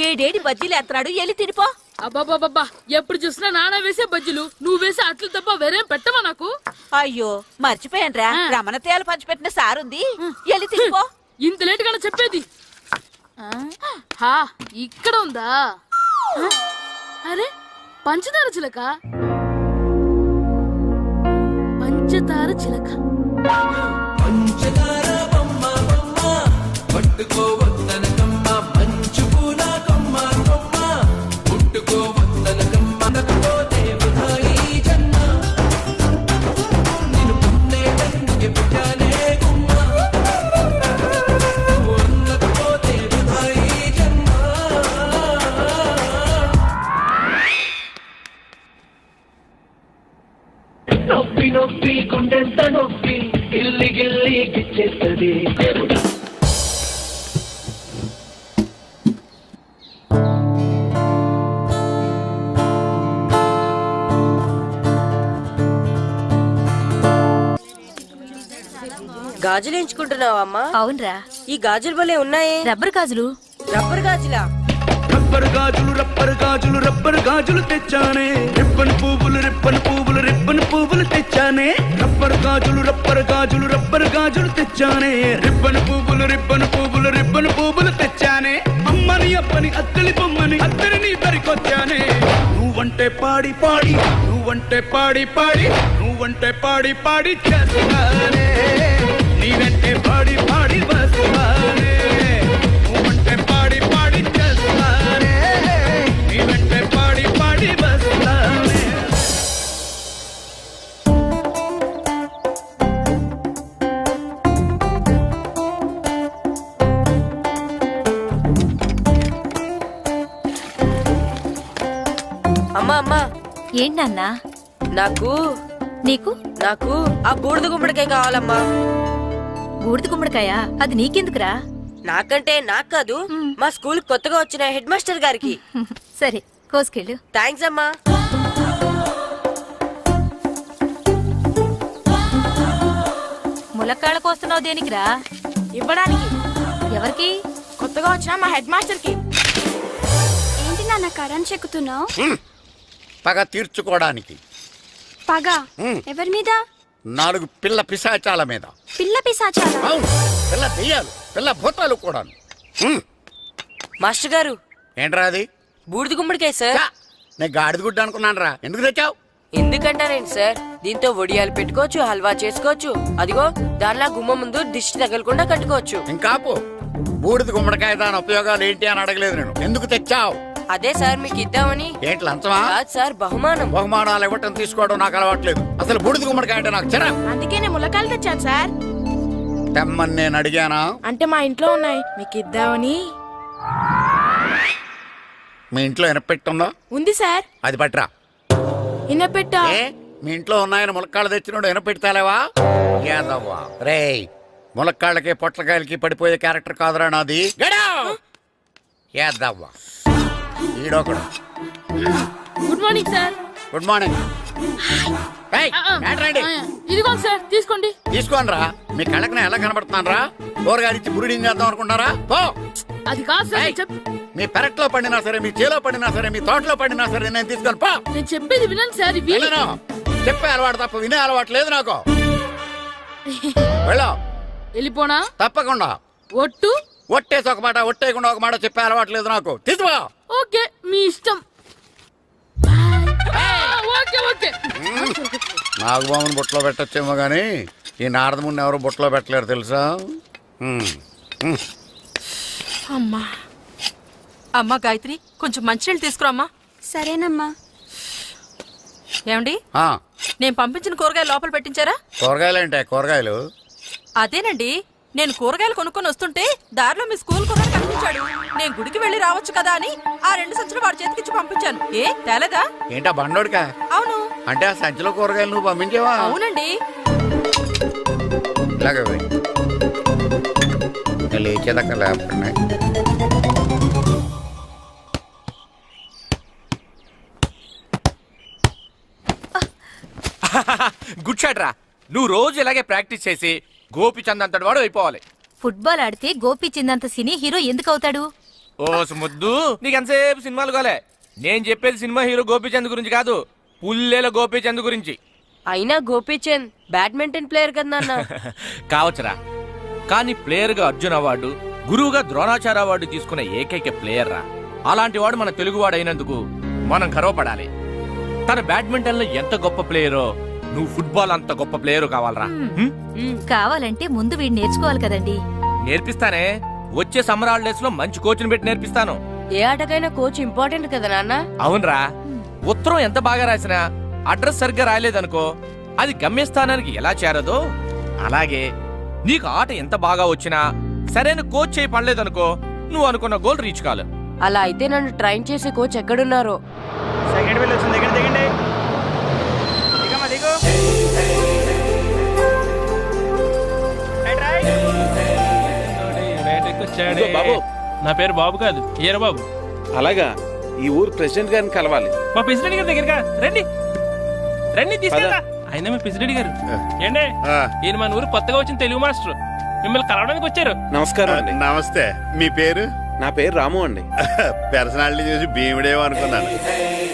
[SPEAKER 4] 7 బజ్జీలు ఎత్తాడు, ఎల్లి తినిపో.
[SPEAKER 3] అబ్బాబాబా, ఎప్పుడు చూసినా నాన్న వేసే బజ్జీలు, నువ్వు వేసే అట్లు తప్ప వేరేం పెట్టవా నాకు?
[SPEAKER 4] అయ్యో మర్చిపోయానురా, రమణ తేలు పంచిపెట్టిన సారుంది, ఎల్లి తినిపో.
[SPEAKER 3] ఇంత లేట్ గా చెప్పేది. ఇక్కడ ఉందా? అరే, పంచదార చిలక. పంచదార చిలక.
[SPEAKER 11] నొప్పి నొప్పి గుండెంత నొప్పి, గిల్లి గిల్లి గిచ్చేస్తుంది.
[SPEAKER 2] గాజులు ఎంచుకుంటున్నావా అమ్మా?
[SPEAKER 5] అవునరా.
[SPEAKER 2] ఈ గాజులు భలే ఉన్నాయే.
[SPEAKER 5] రబ్బర్ గాజులు.
[SPEAKER 2] రబ్బర్ గాజులా?
[SPEAKER 11] రబ్బర్ గాజులు, రబ్బర్ గాజులు, రబ్బర్ గాజులు తెచ్చానే. రిబ్బన్ పువ్వులు, రిబ్బన్ పువ్వులు, రిబ్బన్ పువ్వులు తెచ్చానే. రబ్బర్ గాజులు, రబ్బర్ గాజులు, రబ్బర్ గాజులు తెచ్చానే. రిబ్బన్ పువ్వులు, రిబ్బన్ పువ్వులు, రిబ్బన్ పువ్వులు తెచ్చానే. అమ్మని అప్పని అత్తలి బొమ్మని అత్తరిని దరికొచ్చానే. నువ్వంటే పాడి పాడి, నువ్వంటే పాడి పాడి, నువ్వంటే పాడి పాడి చేస్తానే. నీవంటే పాడి పాడి వస్తానే. నువ్వంటే పాడి పాడి చేస్తానే. నీవంటే పాడి పాడి వస్తానే.
[SPEAKER 2] అమ్మా అమ్మా.
[SPEAKER 5] ఏంటన్నా?
[SPEAKER 2] నాకు నాకు ఆ బూడిద గుమ్మడికాయ కావాలమ్మా.
[SPEAKER 5] బూడిద గుమ్మడికాయ? అది నీకెందుకురా?
[SPEAKER 2] నాకంటే నాకు కాదు, మా స్కూల్ కొత్తగా వచ్చిన హెడ్ మాస్టర్ గారికి.
[SPEAKER 5] సరే, కోసుకెళ్ళు.
[SPEAKER 2] థ్యాంక్స్ అమ్మా.
[SPEAKER 5] ములక్కాళ్ళ కోస్తున్నావు దేనికిరా?
[SPEAKER 3] ఇవ్వడానికి.
[SPEAKER 5] ఎవరికి?
[SPEAKER 3] కొత్తగా వచ్చిన మా హెడ్ మాస్టర్ కి.
[SPEAKER 12] ఏంటి నాన్న కరెంట్ చెక్కుతున్నావు?
[SPEAKER 1] పగ తీర్చుకోవడానికి.
[SPEAKER 12] పగ ఎవరి మీద?
[SPEAKER 1] 4 పిల్ల పిశాచాల మీద.
[SPEAKER 12] పిల్ల పిశాచాల?
[SPEAKER 1] అవును, పిల్ల దెయ్యాలు, పిల్ల భూతాలు కూడా.
[SPEAKER 2] మాస్టర్ గారు.
[SPEAKER 1] ఏంట్రా అది?
[SPEAKER 2] బూడిద గుమ్మడికాయ సార్.
[SPEAKER 1] నేను గాడిద గుడ్డ అనుకున్నాను రా. ఎందుకు తెచ్చావు?
[SPEAKER 2] ఎందుకంటారేంటి సార్, దీంతో వడియాలు పెట్టుకోవచ్చు, హల్వా చేసుకోవచ్చు. అదిగో దానిలా గుమ్మ ముందు దిష్టి తగలకుండా కట్టుకోవచ్చు.
[SPEAKER 1] ఇంకాపు, బూడిద గుమ్మడికాయ దాని ఉపయోగాలు ఏంటి అని అడగలేదు నేను. ఎందుకు తెచ్చావు?
[SPEAKER 2] అదే సార్ మీకు ఇద్దామని.
[SPEAKER 1] ఏంటి లంచమా?
[SPEAKER 2] కాదు సార్, బహుమానం.
[SPEAKER 1] బహుమానాలు ఇవ్వటం తీసుకోవడం నాకు అలవాట్లేదు. అసలు బూడిద గుమ్మడికాయ అంటే నాకు చెరా.
[SPEAKER 3] అందుకే నేను ములకాయలు తెచ్చాను సార్.
[SPEAKER 1] తెమ్మని నేను అడిగానా?
[SPEAKER 2] అంటే మా ఇంట్లో ఉన్నాయి మీకు ఇద్దామని.
[SPEAKER 1] మీ ఇంట్లో ఎనపెట్టుందా?
[SPEAKER 2] ఉంది సార్.
[SPEAKER 1] అది పట్రా.
[SPEAKER 2] ఇనపెట్టా?
[SPEAKER 1] మీ ఇంట్లో ఉన్నాయని ములక్కాళ్ళు తెచ్చినోడు ఎనపెడతాలేవా? యాదవ్వా రేయ్, ములక్కాళ్ళకి పొట్లకాయలకి పడిపోయే క్యారెక్టర్ కాదురా నాది. యాదవ్వా ఈడొకడు.
[SPEAKER 3] Good morning sir.
[SPEAKER 1] Good morning.
[SPEAKER 3] ఇదిగోండి సార్, తీసుకోండి.
[SPEAKER 1] తీసుకోండి రా. మీ కళ్ళకి నేను ఎలా కనబడుతున్నాను రా? కూరగాయలిచ్చి బురిడింగ్ చేద్దాం అనుకుంటారా? పో.
[SPEAKER 3] అది కాదు సార్.
[SPEAKER 1] మీ పెరట్లో పండినా సరే, మీ చేలో పండినా సరే, మీ తోటలో పండినా సరే నేను తీసుకొని పో.
[SPEAKER 3] నేను చెప్పేది వినండి సార్. ఇవి
[SPEAKER 1] చెప్పే అలవాటు తప్ప వినే అలవాటు లేదు నాకు. వెళ్ళో.
[SPEAKER 3] వెళ్ళిపోనా?
[SPEAKER 1] తప్పకుండా.
[SPEAKER 3] ఒట్టు?
[SPEAKER 1] ఒట్టేసి ఒక మాట, ఒట్టేయకుండా ఒక మాట చెప్పే అలవాటు లేదు నాకు. తీసుకో.
[SPEAKER 3] ఓకే, మీ ఇష్టం.
[SPEAKER 1] నాగబాబుని బుట్టలో పెట్టచ్చేమో గానీ ఈ నారదముని ఎవరు బుట్టలో పెట్టలేరు తెలుసా?
[SPEAKER 4] అమ్మా అమ్మా గాయత్రి, కొంచెం మంచినీళ్ళు తీసుకురామ్మా.
[SPEAKER 12] సరేనమ్మా.
[SPEAKER 4] ఏమండి, నేను పంపించిన కూరగాయలు లోపల పెట్టించారా?
[SPEAKER 1] కూరగాయలు ఏంటే? కూరగాయలు
[SPEAKER 4] అదేనండి, నేను కూరగాయలు కొనుక్కొని వస్తుంటే దారిలో మీ స్కూల్ కుర్రాడు కనిపించాడు. నేను గుడికి వెళ్ళి రావచ్చు కదా అని ఆ 2 సంచులు వాడి చేతికిచ్చి పంపించాను. ఏ తేలేదా?
[SPEAKER 1] ఏంటా బండోడికా?
[SPEAKER 4] అవును.
[SPEAKER 1] అంటే ఆ సంచిలో కూరగాయలు నువ్వు పంపించావా?
[SPEAKER 4] అవునండి.
[SPEAKER 1] ఇలాగే లేచేదాకా లేకుండా
[SPEAKER 6] గుడ్ షాట్ రా. నువ్వు రోజు ఇలాగే ప్రాక్టీస్ చేసి గోపిచంద్ అంతటి వాడు అయిపోవాలి.
[SPEAKER 5] ఫుట్బాల్ ఆడితే గోపిచంద్ అంత సినీ హీరో ఎందుకు అవుతాడు?
[SPEAKER 6] ఓ ముద్దు, నీకెంతసేపు సినిమాలు కాలే. నేను చెప్పేది సినిమా హీరో గోపిచంద్ గురించి కాదు, పుల్లేల గోపిచంద్ గురించి.
[SPEAKER 2] అయినా గోపిచంద్ బ్యాడ్మింటన్ ప్లేయర్ కదా నాన్న.
[SPEAKER 6] కావచ్చురా, కానీ ప్లేయర్ గా అర్జున్ అవార్డు, గురువుగా ద్రోణాచార్య అవార్డు తీసుకున్న ఏకైక ప్లేయర్ రా. అలాంటి వాడు మన తెలుగువాడు అయినందుకు మనం గర్వపడాలి. తన బ్యాడ్మింటన్ లో ఎంత గొప్ప ప్లేయరో నువ్వు ఫుట్బాల్ అంత గొప్ప ప్లేయరు కావాలరా.
[SPEAKER 5] కావాలంటే ముందు వీడు నేర్చుకోవాలి కదండి.
[SPEAKER 6] నేర్పిస్తానే, వచ్చే సమ్మర్ హాలిడేస్ లో మంచి కోచ్ని పెట్టి నేర్పిస్తాను.
[SPEAKER 2] ఏ ఆటకైనా కోచ్ ఇంపార్టెంట్ కదా నాన్న.
[SPEAKER 6] అవునరా, ఉత్తరం ఎంత బాగా రాసినా అడ్రస్ సరిగ్గా రాయలేదనుకో అది గమ్యస్థానానికి ఎలా చేరదో అలాగే నీకు ఆట ఎంత బాగా వచ్చినా సరైన కోచ్ చేయి పడలేదనుకో నువ్వు అనుకున్న గోల్ రీచ్ కాదు.
[SPEAKER 2] అలా అయితే నన్ను ట్రైన్ చేసే కోచ్ ఎక్కడున్నారో.
[SPEAKER 7] సెకండ్ బిల్ వచ్చింది, దిగండి.
[SPEAKER 8] బాబు,
[SPEAKER 7] నా పేరు బాబు కాదు, ఏరా బాబు.
[SPEAKER 8] అలాగా, ఈ ఊరు ప్రెసిడెంట్ గారిని కలవాలి.
[SPEAKER 7] మా ప్రెసిడెంట్ గారి దగ్గరగా రండి. రండి తీసుకెళ్తా. ఆయన మీ ప్రెసిడెంట్ గారు. ఏండే, ఈయన మన ఊరు కొత్తగా వచ్చిన తెలుగు మాస్టర్, మిమ్మల్ని కలవడానికి వచ్చారు.
[SPEAKER 8] నమస్కారం అండి.
[SPEAKER 9] నమస్తే. మీ పేరు?
[SPEAKER 8] నా పేరు రాము అండి.
[SPEAKER 9] పర్సనాలిటీ చూసి భీముడేమో అనుకున్నాను.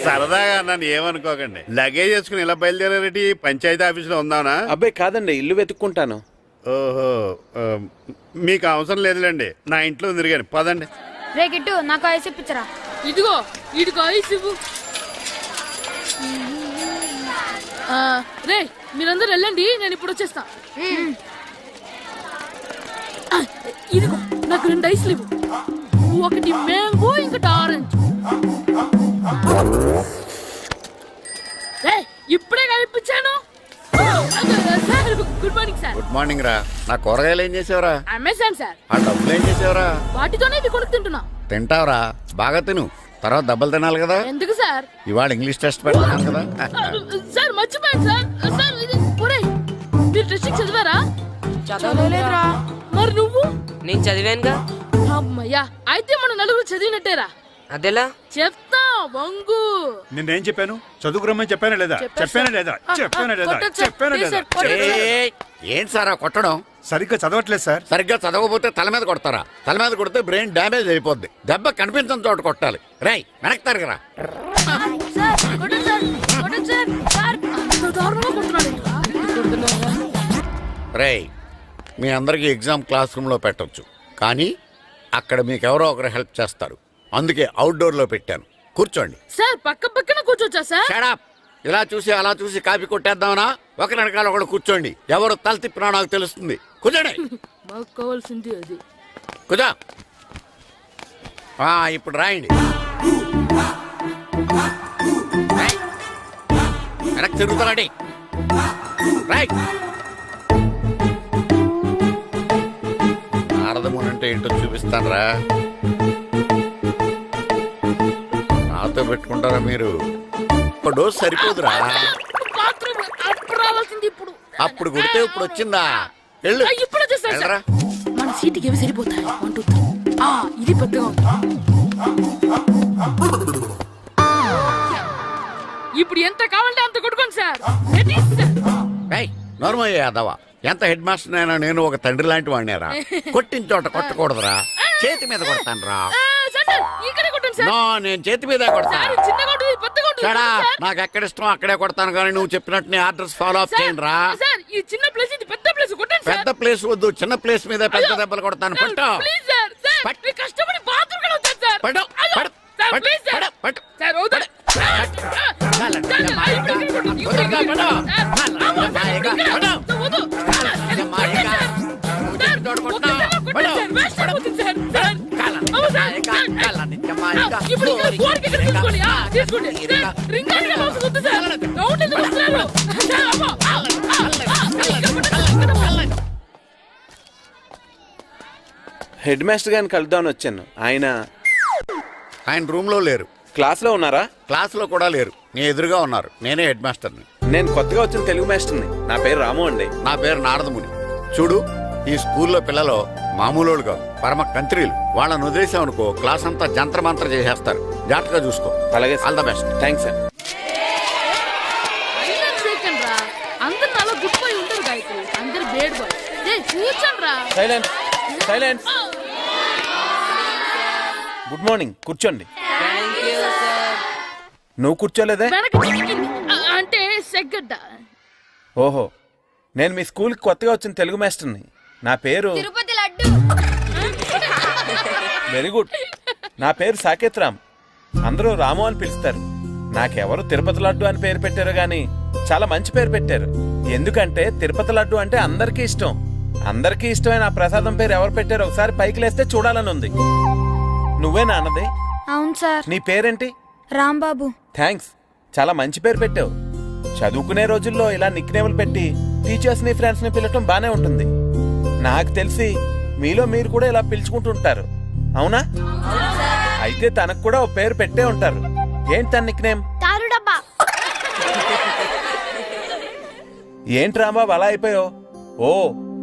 [SPEAKER 9] సరదాగా నన్ను ఏమనుకోకండి. లగేజ్ వేసుకుని ఇలా బయలుదేరేటి పంచాయతీ ఆఫీసులో ఉందానా?
[SPEAKER 8] అబ్బాయి కాదండి, ఇల్లు వెతుక్కుంటాను.
[SPEAKER 9] ఓహో, మీకు అవసరం లేదులేండి, నా ఇంట్లో తిరిగాను. పదండి.
[SPEAKER 12] రే గిట్టు, నాకు ఐస్ ఇప్పించరా.
[SPEAKER 3] ఇదిగో వీడికి ఐస్ ఇవ్వు. రే మీరందరూ వెళ్ళండి, నేను ఇప్పుడు వచ్చేస్తా. ఇదిగో నాకు 2 ఐస్లు ఇవ్వు. ఒకటి మ్యాంగో, ఇంకటి ఆరెంజ్. ఇప్పుడే కనిపించాను. Good morning sir.
[SPEAKER 1] Good morning రా. నా కూరగాయలు ఏం చేసేవరా?
[SPEAKER 3] Amazon sir.
[SPEAKER 1] ఆ డబ్బులు ఏం చేసేవరా?
[SPEAKER 3] వాటితోనే ఇవి కొనుక్కు తింటున్నా.
[SPEAKER 1] తింటావరా? బాగా తిను, తర్వాత దెబ్బలు తినాలి కదా.
[SPEAKER 3] ఎందుకు సార్?
[SPEAKER 1] ఇవాళ ఇంగ్లీష్ టెస్ట్ పెడతాను కదా.
[SPEAKER 3] సార్ మర్చిపోయాను సార్. సార్ మీరు టెస్టింగ్ చదివారా?
[SPEAKER 2] చదవలేదురా.
[SPEAKER 3] మరి నువ్వు?
[SPEAKER 2] నేను చదివానుగా.
[SPEAKER 3] అమ్మయ్యా, అయితే మన నలుగురు చదివినట్టేరా.
[SPEAKER 2] అదెలా?
[SPEAKER 3] చెప్తా వంగు.
[SPEAKER 13] నేనేం చెప్పాను? చదువుకురమ్మని చెప్పానా లేదా? చెప్పానా లేదా? చెప్పానా లేదా? చెప్పానా లేదా?
[SPEAKER 1] ఏంటి సార్ కొట్టడం?
[SPEAKER 13] సరిగ్గా చదవట్లేదు సార్.
[SPEAKER 1] సరిగ్గా చదవకపోతే తల మీద కొడతారా? తల మీద కొడితే బ్రెయిన్ డ్యామేజ్ అయిపోద్ది. దెబ్బ కనిపించిన చోట కొట్టాలి. రై వెనక్కి తరగరా. రేయ్, మీ అందరికి ఎగ్జామ్ క్లాస్ రూమ్ లో పెట్టొచ్చు, కానీ అక్కడ మీకు ఎవరో ఒకరు హెల్ప్ చేస్తారు. అందుకే అవుట్డోర్ లో పెట్టాను. కూర్చోండి.
[SPEAKER 3] సార్ పక్కన కూర్చోచ్చా సార్?
[SPEAKER 1] Shut up. ఇలా చూసి అలా చూసి కాపీ కొట్టేద్దామనా? ఒకరి వెనకాల ఒకడు కూర్చోండి. ఎవరు తల తిప్పినా నాకు తెలుస్తుంది. కూర్చోండి.
[SPEAKER 3] మాకు కావాల్సింది అది.
[SPEAKER 1] కూర్చో. ఇప్పుడు రాయండి. వెనక్కి తిరుగుతారండి. రైట్. నారదముని అంటే ఏంటో చూపిస్తానరా. నాతో పెట్టుకుంటారా మీరు? ఒక డోస్ సరిపోదురా.
[SPEAKER 3] బాత్రూమ్ అప్పుడు రావాల్సింది ఇప్పుడు.
[SPEAKER 1] అప్పుడు కొడితే ఇప్పుడు వచ్చిందా? వెళ్ళు.
[SPEAKER 3] ఇప్పుడు వచ్చేస్తా సార్.
[SPEAKER 1] వెళ్ళరా.
[SPEAKER 3] మన సీటుకి ఏమి సరిపోతాయి? 1 2 3. ఇది పెద్దగా ఉంది. ఇప్పుడు ఎంత కావాలంటే అంత కొట్టుకోండి సార్.
[SPEAKER 1] నార్మల్ యాదవ, ఎంత హెడ్ మాస్టర్ అయినా నేను ఒక తండ్రి లాంటి వాడినారా. కొట్టిన చోట కొట్టకూడదురా, చేతి మీద కొడతాను రా.
[SPEAKER 3] ఇక్కడే కొట్టండి సార్.
[SPEAKER 1] నేను చేతి మీద కొడతాను.
[SPEAKER 3] చిన్నగా ఉంటుంది, పెద్దగా ఉంటుంది.
[SPEAKER 1] నాకు ఎక్కడ ఇష్టం అక్కడే కొడతాను, కానీ నువ్వు చెప్పినట్టు నీ ఆర్డర్స్ ఫాలో అప్ చేయండి రా.
[SPEAKER 3] సార్ ఈ చిన్న ప్లేస్, ఇది పెద్ద ప్లేస్, కొట్టండి సార్.
[SPEAKER 1] పెద్ద ప్లేస్ వద్దు, చిన్న ప్లేస్ మీద పెద్ద దెబ్బలు కొడతాను. పట్టు.
[SPEAKER 3] Please sir. సార్ మీ కష్టపడి బాత్రూమ్ కూడా వచ్చాను సార్.
[SPEAKER 1] పట్టు.
[SPEAKER 3] Sir please sir.
[SPEAKER 1] పట్టు.
[SPEAKER 3] సార్ వద్దు.
[SPEAKER 8] హెడ్ మాస్టర్ గారిని కలుద్దామని వచ్చాను.
[SPEAKER 1] ఆయన రూమ్ లో లేరు.
[SPEAKER 8] క్లాస్ లో ఉన్నారా?
[SPEAKER 1] క్లాస్ లో కూడా లేరు, నీ ఎదురుగా ఉన్నారు. నేనే హెడ్ మాస్టర్ని.
[SPEAKER 8] నేను కొత్తగా వచ్చిన తెలుగు మాస్టర్ని. నా పేరు రాము అండి.
[SPEAKER 1] నా పేరు నారదముని. చూడు, ఈ స్కూల్లో పిల్లలు మామూలు వాళ్ళు కాదు, పరమ కంత్రీలు. వాళ్ళని వదిలేసామనుకో క్లాస్ అంతా జంత్ర మంత్ర చేసేస్తారు. జాగ్రత్తగా చూసుకో.
[SPEAKER 8] అలాగే,
[SPEAKER 1] all the best.
[SPEAKER 8] Thanks sir.
[SPEAKER 3] అందరు నాలో గుడ్ బాయ్ ఉంటారు గాయకులు, అందరు బేడ్ బాయ్. కూర్చోండి రా.
[SPEAKER 8] Silence, silence. గుడ్ మార్నింగ్, కూర్చోండి. నువ్వు కూర్చోలేదే?
[SPEAKER 3] అంటే సెగ్గడ్డ.
[SPEAKER 8] ఓహో, నేను మీ స్కూల్కి కొత్తగా వచ్చిన తెలుగు మాస్టర్ని. నా పేరు
[SPEAKER 12] తిరుపతి లడ్డు.
[SPEAKER 8] Very good. నా పేరు సాకేత్ రామ్, అందరూ రాము అని పిలుస్తారు. నాకెవరు తిరుపతి లడ్డు అని పేరు పెట్టారు గాని చాలా మంచి పేరు పెట్టారు. ఎందుకంటే తిరుపతి లడ్డు అంటే అందరికీ ఇష్టం. అందరికీ ఇష్టమైన ఆ ప్రసాదం పేరు ఎవరు పెట్టారు ఒకసారి పైకి లేస్తే చూడాలని ఉంది. నువ్వేనా అన్నది?
[SPEAKER 12] అవును సార్.
[SPEAKER 8] నీ పేరేంటి?
[SPEAKER 12] రాంబాబు.
[SPEAKER 8] థ్యాంక్స్, చాలా మంచి పేరు పెట్టావు. చదువుకునే రోజుల్లో ఇలా నిక్నేములు పెట్టి టీచర్స్ ని ఫ్రెండ్స్ ని పిలవటం బానే ఉంటుంది. నాకు తెలిసి మీలో మీరు కూడా ఇలా పిలుచుకుంటుంటారు, అవునా? అయితే తనకు కూడా ఓ పేరు పెట్టే ఉంటారు. ఏంటి తన నిక్నేమ్?
[SPEAKER 12] తారుడబ్బా.
[SPEAKER 8] ఏంటి రాంబాబు అలా అయిపోయావు? ఓ,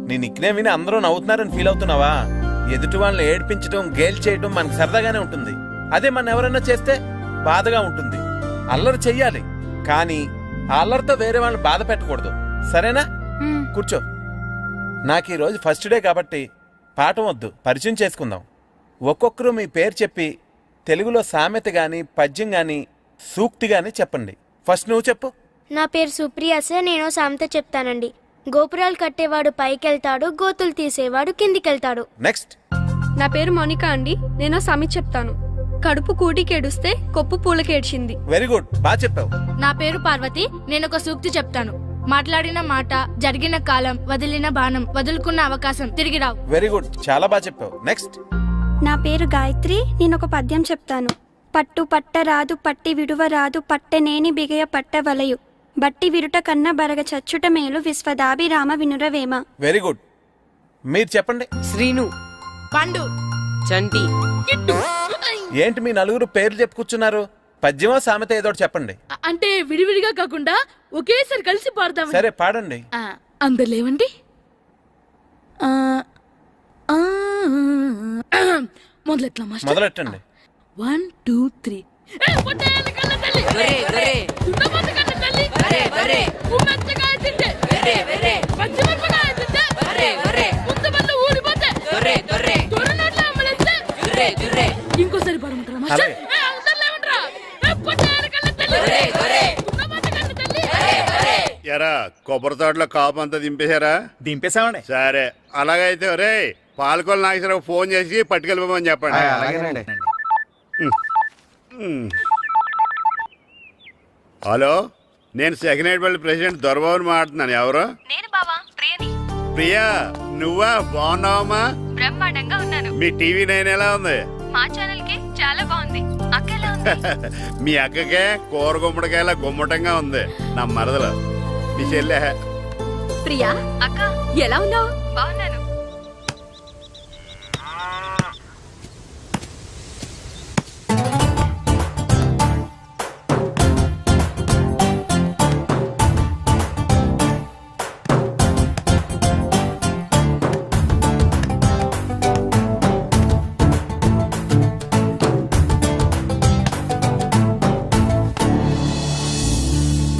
[SPEAKER 8] నీ నిక్నేమ్ విని అందరూ నవ్వుతున్నారని ఫీల్ అవుతున్నావా? ఎదుటి వాళ్ళని ఏడ్పించడం, గేల్ చేయడం మనకు సరదాగానే ఉంటుంది. అదే మన ఎవరైనా చేస్తే బాధగా ఉంటుంది. అల్లరి చెయ్యాలి, కానీ ఆ అల్లరితో వేరే వాళ్ళని బాధ పెట్టకూడదు, సరేనా? కూర్చో. నాకు ఈరోజు ఫస్ట్ డే కాబట్టి పాఠం వద్దు, పరిచయం చేసుకుందాం. ఒక్కొక్కరు మీ పేరు చెప్పి తెలుగులో సామెత గాని, పద్యం గాని, సూక్తి గాని చెప్పండి. ఫస్ట్ నువ్వు చెప్పు.
[SPEAKER 12] నా పేరు సుప్రియ సార్. నేను సామెత చెప్తానండి. గోపురాలు కట్టేవాడు పైకెళ్తాడు, గోతులు తీసేవాడు కిందికెళ్తాడు.
[SPEAKER 8] నెక్స్ట్.
[SPEAKER 14] నా పేరు మోనికా అండి. నేను సామెత చెప్తాను. కడుపు కూటికేడుస్తే కొప్పు పూలకేడ్చింది.
[SPEAKER 8] వెరీ గుడ్, బాగా చెప్పావు.
[SPEAKER 15] నా పేరు పార్వతి. నేను ఒక సూక్తి చెప్తాను. మాట్లాడిన మాట, జరిగిన కాలం, వదిలిన బాణం, వదులుకున్న అవకాశం తిరిగి రావు.
[SPEAKER 8] వెరీ గుడ్, చాలా బాగా చెప్పావు. నెక్స్ట్.
[SPEAKER 14] నా పేరు గాయత్రి. నేను ఒక పద్యం చెప్తాను. పట్టు పట్టరాదు, పట్టి విడువరాదు, పట్టనేని బిగయ పట్టవలయు, బట్టి విరుట కన్న బరగ చచ్చుట మేలు, విశ్వదాభిరామ వినురవేమ.
[SPEAKER 8] వెరీ గుడ్, మీరు చెప్పండి.
[SPEAKER 2] శ్రీను,
[SPEAKER 4] పండు,
[SPEAKER 2] చంటి.
[SPEAKER 8] ఏంటి మీ నలుగురు పేర్లు చెప్పుకూర్చున్నారు? పద్యమో సామెత ఏదో చెప్పండి.
[SPEAKER 3] అంటే విడివిడిగా కాకుండా ఒకేసారి కలిసి పాడదాం.
[SPEAKER 8] సరే, పాడండి.
[SPEAKER 3] అందరు లేవండి.
[SPEAKER 8] మొదలెట్టండి.
[SPEAKER 3] 1 2 3. ఇంకోసారి పాడమంటారా?
[SPEAKER 9] ఎరా కొబ్బరి తోటలో కాపు అంతా దింపేశారా?
[SPEAKER 13] దింపేశామండి.
[SPEAKER 9] సరే, అలాగైతే రే పాలకొల నాగేశ్వరరావు ఫోన్ చేసి పట్టుకెళ్ళిపోమని చెప్పండి.
[SPEAKER 10] అలాగేనండి.
[SPEAKER 9] హలో, నేను సెకండ్ హెడ్ పల్లి ప్రెసిడెంట్ దొరబాబుని మాట్లాడుతున్నాను. ఎవరు?
[SPEAKER 5] నేను బావా, ప్రియని.
[SPEAKER 9] ప్రియా, నువ్వా? బాగున్నావమ్మా?
[SPEAKER 5] బ్రహ్మాండంగా ఉన్నాను.
[SPEAKER 9] మీ టీవీ 9 ఎలా ఉంది?
[SPEAKER 5] మా ఛానల్ కి చాలా బాగుంది. అక్క ఎలా ఉంది?
[SPEAKER 9] మీ అక్కకే కూర గుమ్మడికాయలా గుమ్మటంగా ఉంది. నా మరదలు మీ చెల్లె.
[SPEAKER 5] ప్రియా, అక్క ఎలా ఉన్నావు? బాగున్నాను.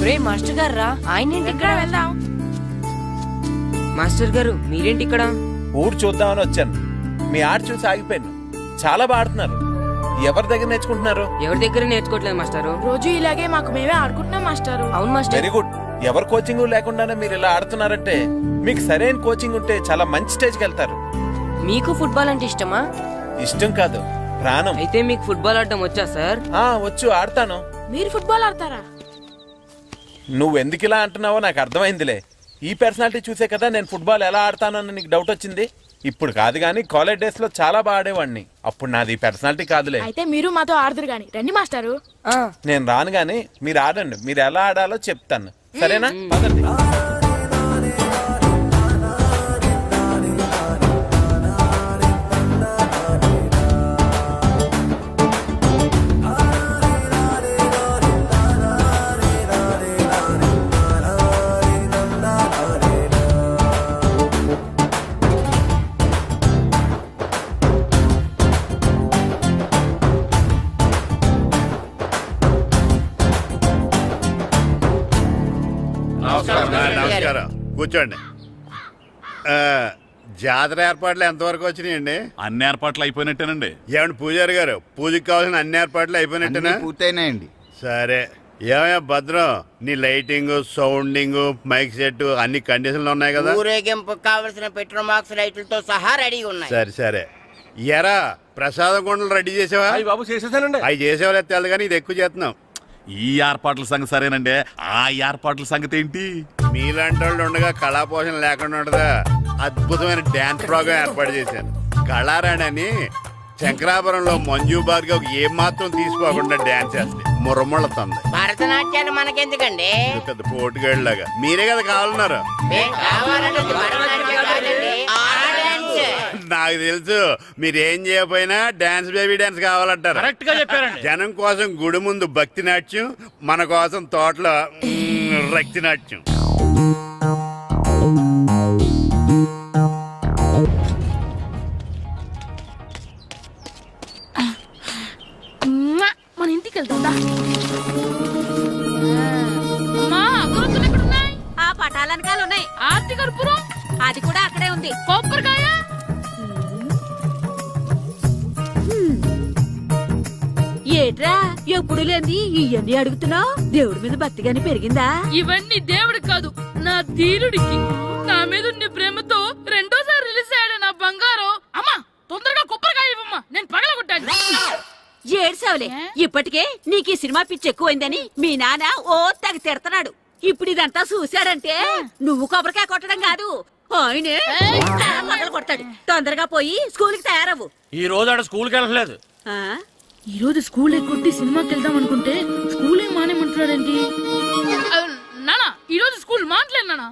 [SPEAKER 2] ఒరే మాస్టర్ గారు రా, ఆయనేంటి ఇక్కడ?
[SPEAKER 3] వెళ్దాం.
[SPEAKER 2] మాస్టర్ గారు మీరేంటి ఇక్కడ?
[SPEAKER 8] ఊరు చూద్దామని వచ్చాను. మీ ఆట చూసి ఆగిపోయాను. చాలా బాగా ఆడుతున్నారు. ఎవరి దగ్గర నేర్చుకుంటున్నారు?
[SPEAKER 2] ఎవరి దగ్గర నేర్చుకోవట్లేదు మాస్టారు.
[SPEAKER 3] రోజు ఇలాగే మాకు మేమే ఆడుకుంటున్నాం మాస్టారు.
[SPEAKER 2] అవును మాస్టర్.
[SPEAKER 8] Very good. ఎవరు కోచింగ్ లేకుండానే మీరు ఇలా ఆడుతున్నారంటే మీకు సరైన కోచింగ్ ఉంటే చాలా మంచి స్టేజ్కి వెళ్తారు.
[SPEAKER 2] మీకు ఫుట్బాల్ అంటే ఇష్టమా?
[SPEAKER 8] ఇష్టం కాదు, ప్రాణం.
[SPEAKER 2] అయితే మీకు ఫుట్బాల్ ఆడటం వచ్చా సార్?
[SPEAKER 8] వచ్చు, ఆడతాను.
[SPEAKER 3] మీరు ఫుట్బాల్ ఆడతారా?
[SPEAKER 8] నువ్వెందుకు ఇలా అంటున్నావో నాకు అర్థమైందిలే. ఈ పర్సనాలిటీ చూసే కదా నేను ఫుట్బాల్ ఎలా ఆడతానని నీకు డౌట్ వచ్చింది. ఇప్పుడు కాదు గానీ కాలేజ్ డేస్ లో చాలా బాగా ఆడేవాడిని. అప్పుడు నాది పర్సనాలిటీ కాదులే.
[SPEAKER 3] అయితే మీరు మాతో ఆడదురు గాని రండి మాస్టారు.
[SPEAKER 8] నేను రాను గానీ మీరు ఆడండి. మీరు ఎలా ఆడాలో చెప్తాను, సరేనా? పదండి.
[SPEAKER 9] నమస్కారం, కూర్చోండి. జాతర ఏర్పాట్లు ఎంతవరకు వచ్చినాయండి?
[SPEAKER 16] అన్ని ఏర్పాట్లు అయిపోయినట్టేనండి.
[SPEAKER 9] ఏమండి పూజారి గారు, పూజకి కావాల్సిన అన్ని ఏర్పాట్లు అయిపోయినట్టేనా?
[SPEAKER 16] పూర్తయినాయండి.
[SPEAKER 9] సరే. ఏమయ్యా భద్రం, నీ లైటింగ్, సౌండింగ్, మైక్ సెట్ అన్ని కండిషన్లు ఉన్నాయి కదా?
[SPEAKER 17] ఊరేగింపు కావలసిన పెట్రోల్ మార్క్స్ లైట్లతో సహా రెడీగా ఉన్నాయి.
[SPEAKER 9] సరే సరే. ఎరా ప్రసాదం కొండలు రెడీ చేసావా?
[SPEAKER 16] బాబు చేసేసానండి.
[SPEAKER 9] అవి చేసేవాళ్ళు తెలు కానీ ఇది ఎక్కువ చేస్తున్నాం.
[SPEAKER 16] ఈ ఏర్పాట్ల సంగతి సరేనండి, ఆ ఏర్పాట్ల సంగతి ఏంటి?
[SPEAKER 9] మీలాంటి వాళ్ళు ఉండగా కళాపోషణ లేకుండా ఉండదా? అద్భుతమైన డాన్స్ ప్రోగ్రాం ఏర్పాటు చేశాను. కళారాణి అని శంకరాపురంలో మంజు భార్గవ్ ఏం మాత్రం తీసుకోకుండా డాన్స్ చేస్తే మురముళ్ళతుంది.
[SPEAKER 17] భరతనాట్యాలు మనకెందుకండి?
[SPEAKER 9] పెద్ద పోటుగాళ్ళలాగా మీరే కదా కావాలన్నారు. నాకు తెలుసు మీరేం చేయకపోయినా డాన్స్ బేబీ డాన్స్ కావాలంటారు.
[SPEAKER 16] కరెక్ట్ గా చెప్పారండి.
[SPEAKER 9] జనం కోసం గుడి ముందు భక్తి నాట్యం, మన కోసం తోటలో రక్తి నాట్యం.
[SPEAKER 3] మన ఇంటికి వెళ్తుందా? ఎక్కడున్నాయి?
[SPEAKER 4] ఆ పటాలనకాలు ఉన్నాయి.
[SPEAKER 3] ఆర్తి కర్పూరం
[SPEAKER 4] అది కూడా అక్కడే ఉంది.
[SPEAKER 3] కొబ్బరికాయ
[SPEAKER 4] ఏట్రా ఎప్పుడు లేని ఇవన్నీ అడుగుతున్నావు? దేవుడి మీద భక్తిగాని పెరిగిందా?
[SPEAKER 3] ఇవన్నీ దేవుడికి కాదు, నా ధీరుడికి. నా మీద ఉండే ప్రేమతో రెండోసారి రిలీజ్ అయ్యాడు నా బంగారం. అమ్మా తొందరగా కొబ్బరికాయ ఇవ్వమ్మా, నేను పగలగొట్టాను.
[SPEAKER 4] ఏడ్సావులే, ఇప్పటికే నీకు ఈ సినిమా పిచ్చి ఎక్కువైందని మీ నాన్న ఓ తెగ తిడతాడు. ఇప్పుడు ఇదంతా చూశాడంటే నువ్వు కొబ్బరికాయ కొట్టడం కాదు, ఆయనే పగలు కొడతాడు. తొందరగా పోయి స్కూల్ కి తయారవు.
[SPEAKER 6] ఈ రోజు ఆడ స్కూల్కి వెళ్ళలేదు.
[SPEAKER 3] ఈ రోజు స్కూల్ ఎక్కొట్టి సినిమాకి వెళ్దాం అనుకుంటే స్కూల్ ఏం మానేమంటున్నాడండి? నానా ఈ రోజు స్కూల్ మానట్లేదు నానా.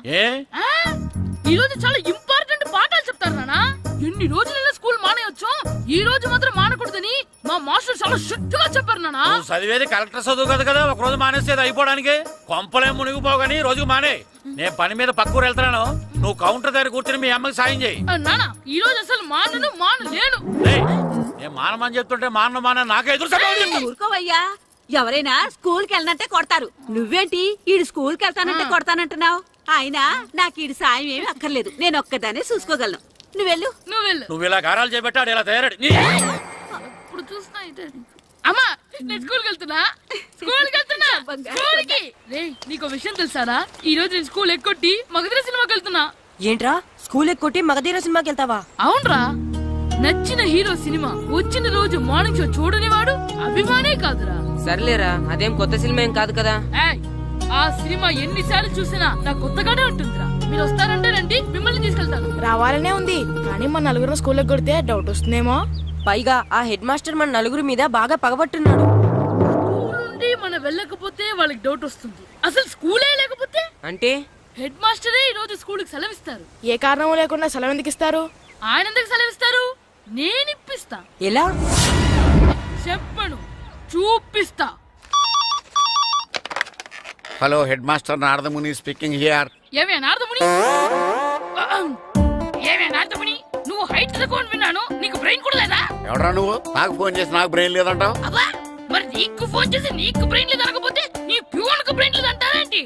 [SPEAKER 3] ఈ రోజు చాలా ఇంపార్టెంట్ పాఠాలు చెప్తారు నానా. ఎన్ని రోజులైనా స్కూల్ మానేయొచ్చు, ఈ రోజు మాత్రం మానకూడదని మా మాస్టర్ చాలా స్ట్రిక్ట్ గా చెప్పారు నానా.
[SPEAKER 6] చదివేది కలెక్టర్ చదువు కదా కదా, ఒక రోజు మానేసేది అయిపోవడానికి. కొంపలే మునిగిపోగాని రోజుకు మానే. నేను పని మీద పక్కూరు వెళ్తాను, నువ్వు కౌంటర్ దగ్గర కూర్చొని మీ అమ్మకి సాయం చేయి.
[SPEAKER 3] నానా ఈ రోజు అసలు మానలేను.
[SPEAKER 6] నేను మానమని చెప్తుంటే మాన నాకే ఎదురు.
[SPEAKER 4] ఊరుకోవయ్యా, ఎవరైనా స్కూల్ కి వెళ్ళనంటే కొడతారు. నువ్వేంటి ఈడు స్కూల్ కి వెళ్తానంటే కొడతానంటున్నావు? అయినా నాకు ఈడు సాయం ఏమి అక్కర్లేదు, నేను ఒక్కదానే చూసుకోగలను. నువ్వెళ్ళు.
[SPEAKER 6] నువ్వు ఇలా గారాలు చేపెట్టాడు ఇలా తయారడు.
[SPEAKER 3] ఇప్పుడు చూస్తా అమ్మా, నేను స్కూల్కి వెళ్తున్నా. స్కూల్కి నీకు విషయం తెలుసారా? ఈ రోజు నేను స్కూల్ ఎక్కొట్టి మగధీర సినిమాకి వెళ్తున్నా.
[SPEAKER 2] ఏంట్రా స్కూల్ ఎక్కొట్టి మగధీర సినిమాకి వెళ్తావా?
[SPEAKER 3] అవునరా, నచ్చిన హీరో సినిమా వచ్చిన రోజు మార్నింగ్ షో చూడని వాడు అభిమానే కాదురా.
[SPEAKER 2] సర్లేరా, అదేం కొత్త సినిమా ఏం కాదు కదా.
[SPEAKER 3] ఆ సినిమా ఎన్నిసార్లు చూసినా నాకు కొత్తగానే ఉంటుందిరా. మీరు వస్తారంటే రండి, మిమ్మల్ని తీసుకెళ్తాను.
[SPEAKER 18] రావాలనే ఉంది, కానీ మన నలుగురు స్కూల్ కొడితే డౌట్ వస్తుందేమో.
[SPEAKER 2] పైగా ఆ హెడ్ మాస్టర్ మన నలుగురు మీద బాగా పగబట్టున్నాడు.
[SPEAKER 3] స్కూల్ నుండి మనం వెళ్ళకపోతే వాళ్ళకి డౌట్ వస్తుంది. అసలు స్కూలే లేకపోతే
[SPEAKER 2] అంటే
[SPEAKER 3] హెడ్ మాస్టరే ఈ రోజు స్కూల్ కి సెలవిస్తారు.
[SPEAKER 18] ఏ కారణం లేకుండా సెలవు ఎందుకు ఇస్తారు?
[SPEAKER 3] ఆయన ఎందుకు సెలవిస్తారు? నేను ఇప్పిస్తా.
[SPEAKER 2] ఎలా
[SPEAKER 3] చెప్పను, చూపిస్తా.
[SPEAKER 1] Hello, head master Naradamuni speaking here.
[SPEAKER 3] ఏమే నారదముని, నువ్వు హైట్ తక్కువ విన్నాను, నీకు బ్రెయిన్ కూడా లేదా?
[SPEAKER 1] ఎవడా నువ్వు? నాకు ఫోన్ చేసి నాకు బ్రెయిన్ లేదంటావు?
[SPEAKER 3] మరి నీకు ఫోన్ చేసి నీకు బ్రెయిన్ లేదు అనకపోతే నీ ప్యూన్ కు బ్రెయిన్ లేదు అంటారేంటి?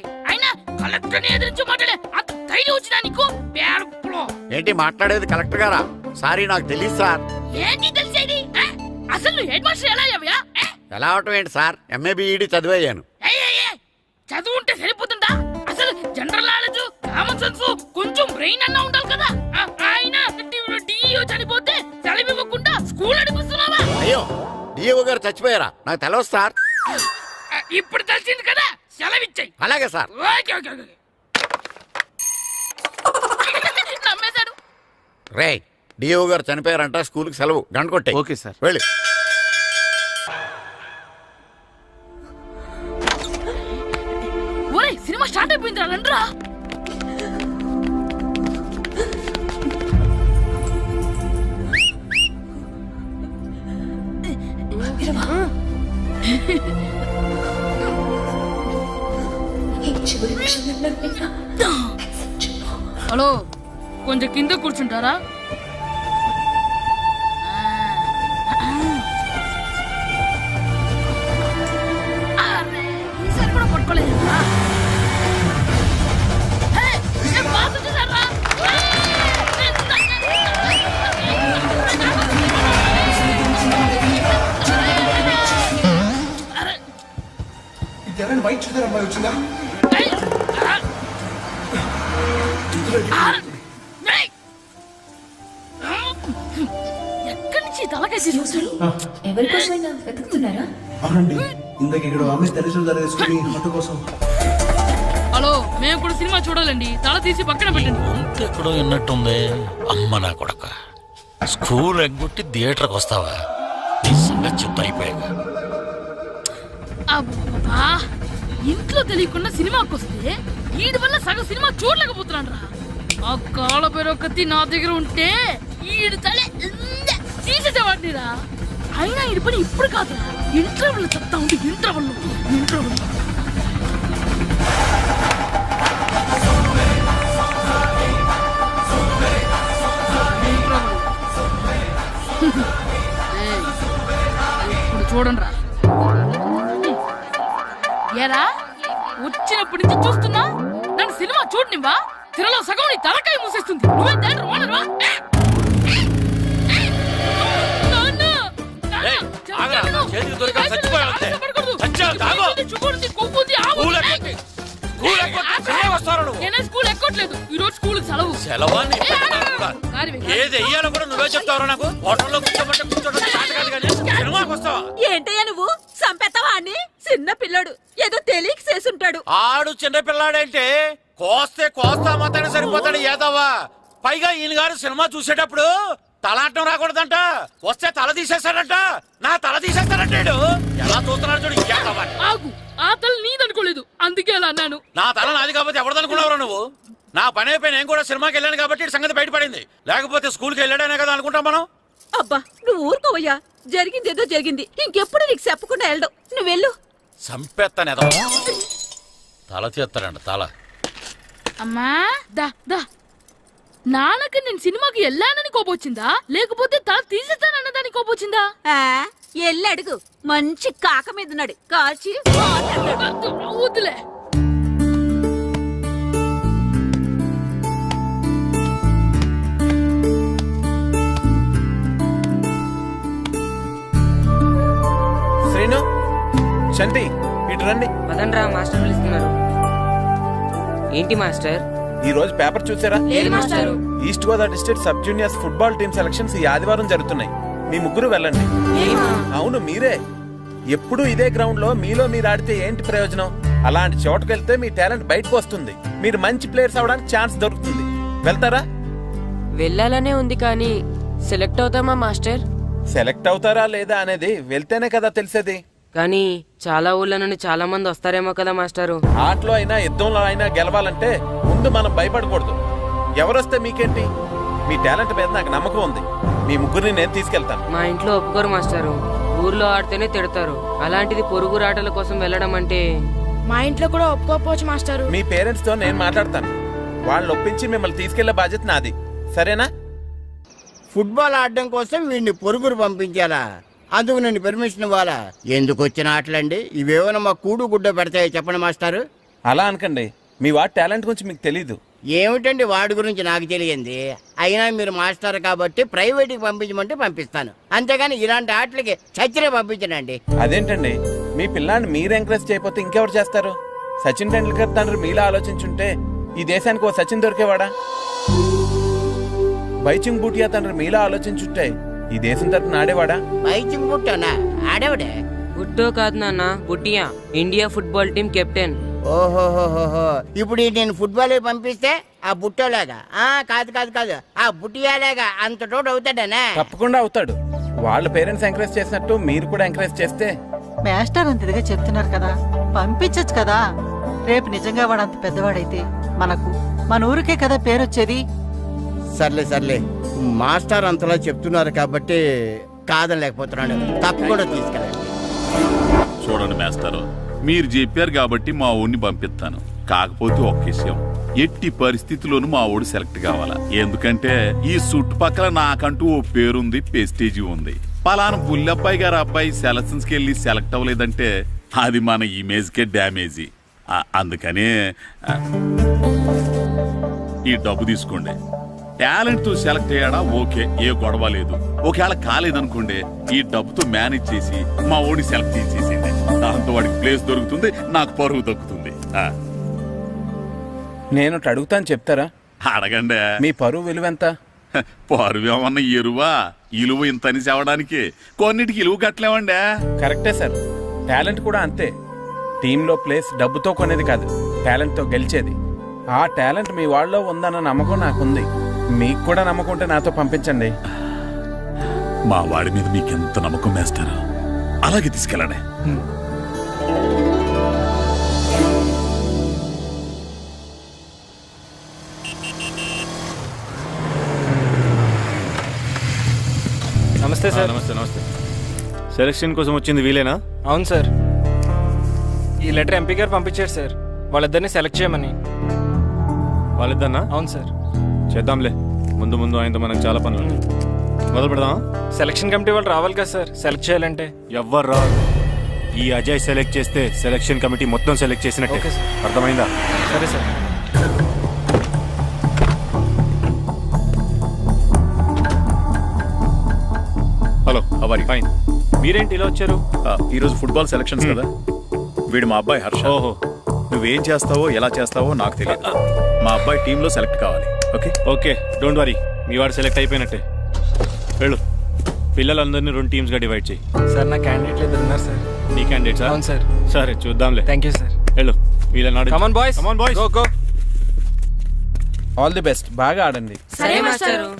[SPEAKER 3] కలెక్టర్ ఎదిరించి మాట్లాడే అంత ధైర్యం వచ్చినా నీకు పేరులో
[SPEAKER 1] ఏంటి మాట్లాడేది కలెక్టర్ గారా? సారీ నాకు తెలియదు సార్.
[SPEAKER 3] ఏంటి తెలిసేది? అసలు నువ్వు హెడ్ మాస్టర్ ఎలా అయ్యావయ్యా?
[SPEAKER 1] ఎలా అవటం ఏంటి సార్? MA B Ed చదివయ్యాను.
[SPEAKER 3] చదువు ఉంటే సరిపోతుందా? అసలు జనరల్ నాలెడ్జ్, కామన్ సెన్స్, కొంచెం బ్రెయిన్ అన్నా ఉండాలి కదా. ఆయన డిఇఓ చనిపోతే సెలవు ఇవ్వకుండా స్కూల్ నడిపిస్తున్నావా?
[SPEAKER 1] అయ్యో, డిఓ గారు చచ్చిపోయారా? నాకు తెలవదు సార్.
[SPEAKER 3] ఇప్పుడు తెలిసింది కదా, సెలవు ఇచ్చాయి.
[SPEAKER 1] అలాగే సార్.
[SPEAKER 3] నమ్మేశాడు.
[SPEAKER 1] రే, డిఓ గారు చనిపోయారంట, స్కూల్కి సెలవు. గంట కొట్టే.
[SPEAKER 8] Okay sir.
[SPEAKER 1] వెళ్ళి.
[SPEAKER 3] ఒరేయ్, సినిమా స్టార్ట్ అయిపోయింది రండ్రా. హలో, కొంచెం కింద కూర్చుంటారా? ఈసారి కూడా పట్టుకోలేదు.
[SPEAKER 11] వైట్ చూద్దరు అమ్మాయి వచ్చిందా?
[SPEAKER 3] ఎక్కడి నుంచి తలకేసి చూస్తాడు?
[SPEAKER 19] ఎవరికోసమైనా వెతుకుతున్నారా?
[SPEAKER 11] అవునండి, ఇందాక ఇక్కడ అమ్మాయి తల్లిదండ్రులు తీసుకుని ఆటో కోసం.
[SPEAKER 3] హలో, మేము కూడా సినిమా చూడాలండి. తల తీసి పక్కన పెట్టండి.
[SPEAKER 20] ఎక్కడో విన్నట్టుంది. అమ్మ నా కొడక, స్కూల్ ఎగ్గొట్టి థియేటర్కి వస్తావా? నిజంగా చెప్తా అయిపోయాక.
[SPEAKER 3] అబ్బా, ఇంట్లో తెలియకుండా సినిమాకి వస్తే వీడి వల్ల సగం సినిమా చూడలేకపోతున్నాను రా. ఆ కాళ్ళ పేరొకటి నా దగ్గర ఉంటే ఈడు తలే తీసేసేవాడిని రా. అయినా ఈడి పని ఇప్పుడు కాదురా, ఇంటర్వెల్ చెప్తా ఉంటే ఇంటర్వెల్ ఇప్పుడు చూడండి రా. ఏరా, వచ్చినప్పటి నుంచి చూస్తున్నా, నన్ను సినిమా చూడనివ్వా? తిరలో సగం నీ తలకాయ మూసేస్తుంది. నువ్వే తండ్రి ఓనర్వా? స్కూల్ ఎక్కట్లేదు, ఈ రోజు స్కూల్ సెలవు.
[SPEAKER 20] ఏది వెయ్యాలో కూడా నువ్వే చెప్తావు. నాకు హోటల్లో కూర్చోబట్టే కూర్చోడం సినిమాకి వస్తావా?
[SPEAKER 4] ఏంటయ్యా నువ్వు సంపెత్తవా అని? చిన్న పిల్లడు ఏదో తెలియక చేసుంటాడు.
[SPEAKER 20] ఆడు చిన్న పిల్లాడంటే కోస్తే కోస్తా మాత్రమే సరిపోతాడు ఏదవ్వా. పైగా ఈయన గారు సినిమా చూసేటప్పుడు తలాటం రాకూడదంట, వస్తే తల తీసేస్తాడంట. నా తల తీసేస్తాడంటాడు. ఎలా చూస్తున్నాడు చూడు. ఇంకేదవ్వా,
[SPEAKER 3] ఆ తల నీదనుకోలేదు, అందుకే అలా అన్నాను.
[SPEAKER 20] నా తల నాది కాబట్టి ఎవరిదనుకున్నావురా నువ్వు? నా పని అయిపోయి నేను కూడా సినిమాకి వెళ్ళాను కాబట్టి సంగతి బయటపడింది. లేకపోతే స్కూల్కి వెళ్ళాడనే కదా అనుకుంటాం మనం.
[SPEAKER 4] అబ్బా, నువ్వు ఊరుకోవయ్యా. జరిగిందేదో జరిగింది, ఇంకెప్పుడు నీకు చెప్పకుండా వెళ్ళడం. నువ్వు వెళ్ళు.
[SPEAKER 20] సంపెత్తనే తల తీస్తాడంట తల.
[SPEAKER 3] అమ్మా దా దా. నాన్నకి నేను సినిమాకి వెళ్ళానని కోపొచ్చిందా, లేకపోతే తల తీసేస్తానన్నదాని కోపొచ్చిందా?
[SPEAKER 4] ఎల్లు అడుగు. మంచి కాక మీద ఉన్నాడు, కాల్చి
[SPEAKER 3] వద్దులే.
[SPEAKER 8] శ్రీను, చంటి, ఇటు రండి.
[SPEAKER 2] పదండ్రా, మాస్టర్ పిలుస్తున్నారు. ఏంటి మాస్టర్?
[SPEAKER 8] ఈ రోజు పేపర్ చూసారా?
[SPEAKER 2] లేదు మాస్టారు.
[SPEAKER 8] East Godavari district sub juniors football team selections ఈ ఆదివారం జరుగుతున్నాయి. మీ ముగ్గురు వెళ్ళండి. అవును, మీరే. ఎప్పుడు ఇదే గ్రౌండ్ లో మీలో మీరు ఆడితే ఏంటి ప్రయోజనం? అలాంటి చోటుకు వెళ్తే మీ టాలెంట్ బయటకు వస్తుంది. మీరు మంచి ప్లేయర్స్ అవడానికి ఛాన్స్ దొరుకుతుంది. వెళ్తారా?
[SPEAKER 2] వెళ్ళాలనే ఉంది, కానీ సెలెక్ట్ అవుతామా మాస్టర్?
[SPEAKER 8] సెలెక్ట్ అవుతారా లేదా అనేది వెళ్తేనే కదా తెలిసేది.
[SPEAKER 2] కానీ చాలా ఊళ్ళ నుండి చాలా మంది వస్తారేమో కదా మాస్టారు.
[SPEAKER 8] ఆటలో అయినా యుద్ధంలో అయినా గెలవాలంటే ముందు మనం భయపడకూడదు. ఎవరొస్తే మీకేంటి? మీ టాలెంట్ మీద నాకు నమ్మకం ఉంది. మీ ముగ్గురిని నేను తీసుకెళ్తాను.
[SPEAKER 2] మా ఇంట్లో ఒప్పుకోరు మాస్టారు. ఊర్లో ఆడితేనే తిడతారు. అలాంటిది పొరుగు ఆటల కోసం వెళ్ళడం అంటే
[SPEAKER 18] మా ఇంట్లో కూడా ఒప్పుకోకపోవచ్చు మాస్టారు.
[SPEAKER 8] మీ పేరెంట్స్ తో నేను మాట్లాడతాను. వాళ్ళని ఒప్పించి మిమ్మల్ని తీసుకెళ్లే బాధ్యత నాది. సరేనా?
[SPEAKER 17] ఫుట్బాల్ ఆడడం కోసం వీడిని పొరుగురు పంపించాలా? అందుకు నేను పర్మిషన్ ఇవ్వాలా? ఎందుకు వచ్చిన ఆటలండి ఇవేమైనా? మా కూడు గుడ్డ పెడతాయో చెప్పండి మాస్టారు.
[SPEAKER 8] అలా అనకండి. మీ వాడి టాలెంట్ గురించి మీకు తెలీదు.
[SPEAKER 17] ఏమిటండి వాడి గురించి నాకు తెలియంది? అయినా మీరు మాస్టర్ కాబట్టి ప్రైవేట్కి పంపించమంటే పంపిస్తాను, అంతేగాని ఇలాంటి ఆటలకి చచ్చిరే పంపించనండి.
[SPEAKER 8] అదేంటండి, మీ పిల్లాన్ని మీరు ఎంకరేజ్ చేయకపోతే ఇంకెవరు చేస్తారు? సచిన్ టెండూల్కర్ తండ్రి మీలా ఆలోచించుంటే ఈ దేశానికి ఓ సచిన్ దొరికేవాడా? బైచింగ్ బూటియా తండ్రి మీలా ఆలోచించుంటే ఈ దేశం తరపున ఆడేవాడా?
[SPEAKER 17] బైచింగ్ బూటానా ఆడేవాడే?
[SPEAKER 2] బుట్టో కాదు నాన్న, Bhutia, India football team captain.
[SPEAKER 17] ఓహోహోహో, ఇప్పుడు నేను ఫుట్బాల్ పంపిస్తే ఆ బుట్టోలాగా కాదు కాదు కాదు ఆ బుట్టియాలాగా అంత తోడు అవుతాడనా?
[SPEAKER 8] తప్పకుండా అవుతాడు. వాళ్ళ పేరెంట్స్ ఎంకరేజ్ చేసినట్టు మీరు కూడా ఎంకరేజ్ చేస్తే.
[SPEAKER 21] మాస్టర్ అంత ఇదిగా చెప్తున్నారు కదా, పంపించచ్చు కదా. రేపు నిజంగా వాడు అంత పెద్దవాడైతే మన ఊరికే కదా పేరు వచ్చేది.
[SPEAKER 17] సర్లే సర్లే, మాస్టర్ అంతలా చెప్తున్నారు కాబట్టి కాదనలేకపోతున్నాడు, తప్పకుండా తీసుకెళ్ళండి.
[SPEAKER 16] చూడండి మాస్టారు, మీరు చెప్పారు కాబట్టి మా ఊడిని పంపిస్తాను. కాకపోతే ఒక్క విషయం, ఎట్టి పరిస్థితుల్లోనూ మా ఊడు సెలెక్ట్ కావాలా. ఎందుకంటే ఈ చుట్టుపక్కల నాకంటూ ఓ పేరుంది, ప్రెస్టేజీ ఉంది. పలానా బుల్లబ్బాయి గారు అబ్బాయి సెలక్షన్స్కి వెళ్ళి సెలెక్ట్ అవ్వలేదంటే అది మన ఇమేజ్కే డ్యామేజీ. అందుకనే ఈ డబ్బు తీసుకోండి. టాలెంట్ తో సెలెక్ట్ అయ్యాడా ఓకే, ఏ గొడవ లేదు. ఒకవేళ కాలేదనుకోండి, ఈ డబ్బుతో మేనేజ్ చేసి మా ఓడి సెలెక్ట్ చేసేసింది. దాంతో వాడికి ప్లేస్ దొరుకుతుంది, నాకు పరువు దొరుకుతుంది.
[SPEAKER 8] నేను అడుగుతాను, చెప్తారా?
[SPEAKER 16] అడగండి.
[SPEAKER 8] మీ పరువు విలువ ఎంత?
[SPEAKER 16] పరువు ఏమన్నా ఎరువా? ఇలువ ఇంతని చెప్పడానికి కొన్నిటికి ఇలువ కట్టలేమండి.
[SPEAKER 8] కరెక్టే సార్, టాలెంట్ కూడా అంతే. టీంలో ప్లేస్ డబ్బుతో కొనేది కాదు, టాలెంట్తో గెలిచేది. ఆ టాలెంట్ మీ వాళ్ళలో ఉందన్న నమ్మకం నాకుంది. మీకు కూడా నమ్మకం ఉంటే నాతో పంపించండి.
[SPEAKER 16] మా వాడి మీద మీకెంత నమ్మకం వేస్తారో అలాగే తీసుకెళ్ళండి.
[SPEAKER 22] నమస్తే సార్.
[SPEAKER 23] నమస్తే నమస్తే. సెలక్షన్ కోసం వచ్చింది వీలేనా?
[SPEAKER 22] అవును సార్, ఈ లెటర్ ఎంపీ గారు పంపించారు సార్, వాళ్ళిద్దరిని సెలెక్ట్ చేయమని.
[SPEAKER 23] వాళ్ళిద్దరినా?
[SPEAKER 22] అవును సార్.
[SPEAKER 23] చేద్దాంలే, ముందు ముందు ఆయనతో మనకు చాలా పనులు ఉన్నాయి. మొదలు పెడదామా?
[SPEAKER 22] సెలక్షన్ కమిటీ వాళ్ళు రావాలి కదా సార్ సెలెక్ట్ చేయాలంటే.
[SPEAKER 23] ఎవ్వరు రాదు. ఈ అజయ్ సెలెక్ట్ చేస్తే సెలక్షన్ కమిటీ మొత్తం సెలెక్ట్ చేసినట్టే. అర్థమైందా?
[SPEAKER 22] సరే సార్.
[SPEAKER 23] హలో, అవరి ఫైన్. మీరేంటి ఇలా వచ్చారు?
[SPEAKER 24] ఈరోజు ఫుట్బాల్ సెలక్షన్స్ కదా, వీడు మా అబ్బాయి హర్ష.
[SPEAKER 23] ఓహో,
[SPEAKER 24] నువ్వేం చేస్తావో ఎలా చేస్తావో నాకు తెలియదు. మా అబ్బాయి టీంలో సెలెక్ట్ కావాలి. Okay
[SPEAKER 23] okay, don't worry. మీ వాడు సెలెక్ట్ అయిపోయినట్టే. వెళ్ళు, పిల్లలందరినీ 2 టీమ్స్ గా డివైడ్ చేయి.
[SPEAKER 22] సార్ నా క్యాండిడేట్లు ఇద్దరు ఉన్నారు సార్.
[SPEAKER 23] నీ క్యాండిడేట్స్?
[SPEAKER 22] అవును సార్.
[SPEAKER 23] సరే చూద్దాంలే.
[SPEAKER 22] Thank you sir.
[SPEAKER 23] వెళ్ళు, వీళ్ళని
[SPEAKER 22] come on boys,
[SPEAKER 23] go go.
[SPEAKER 8] All the best, బాగా ఆడండి.
[SPEAKER 2] సరే మాస్టర్.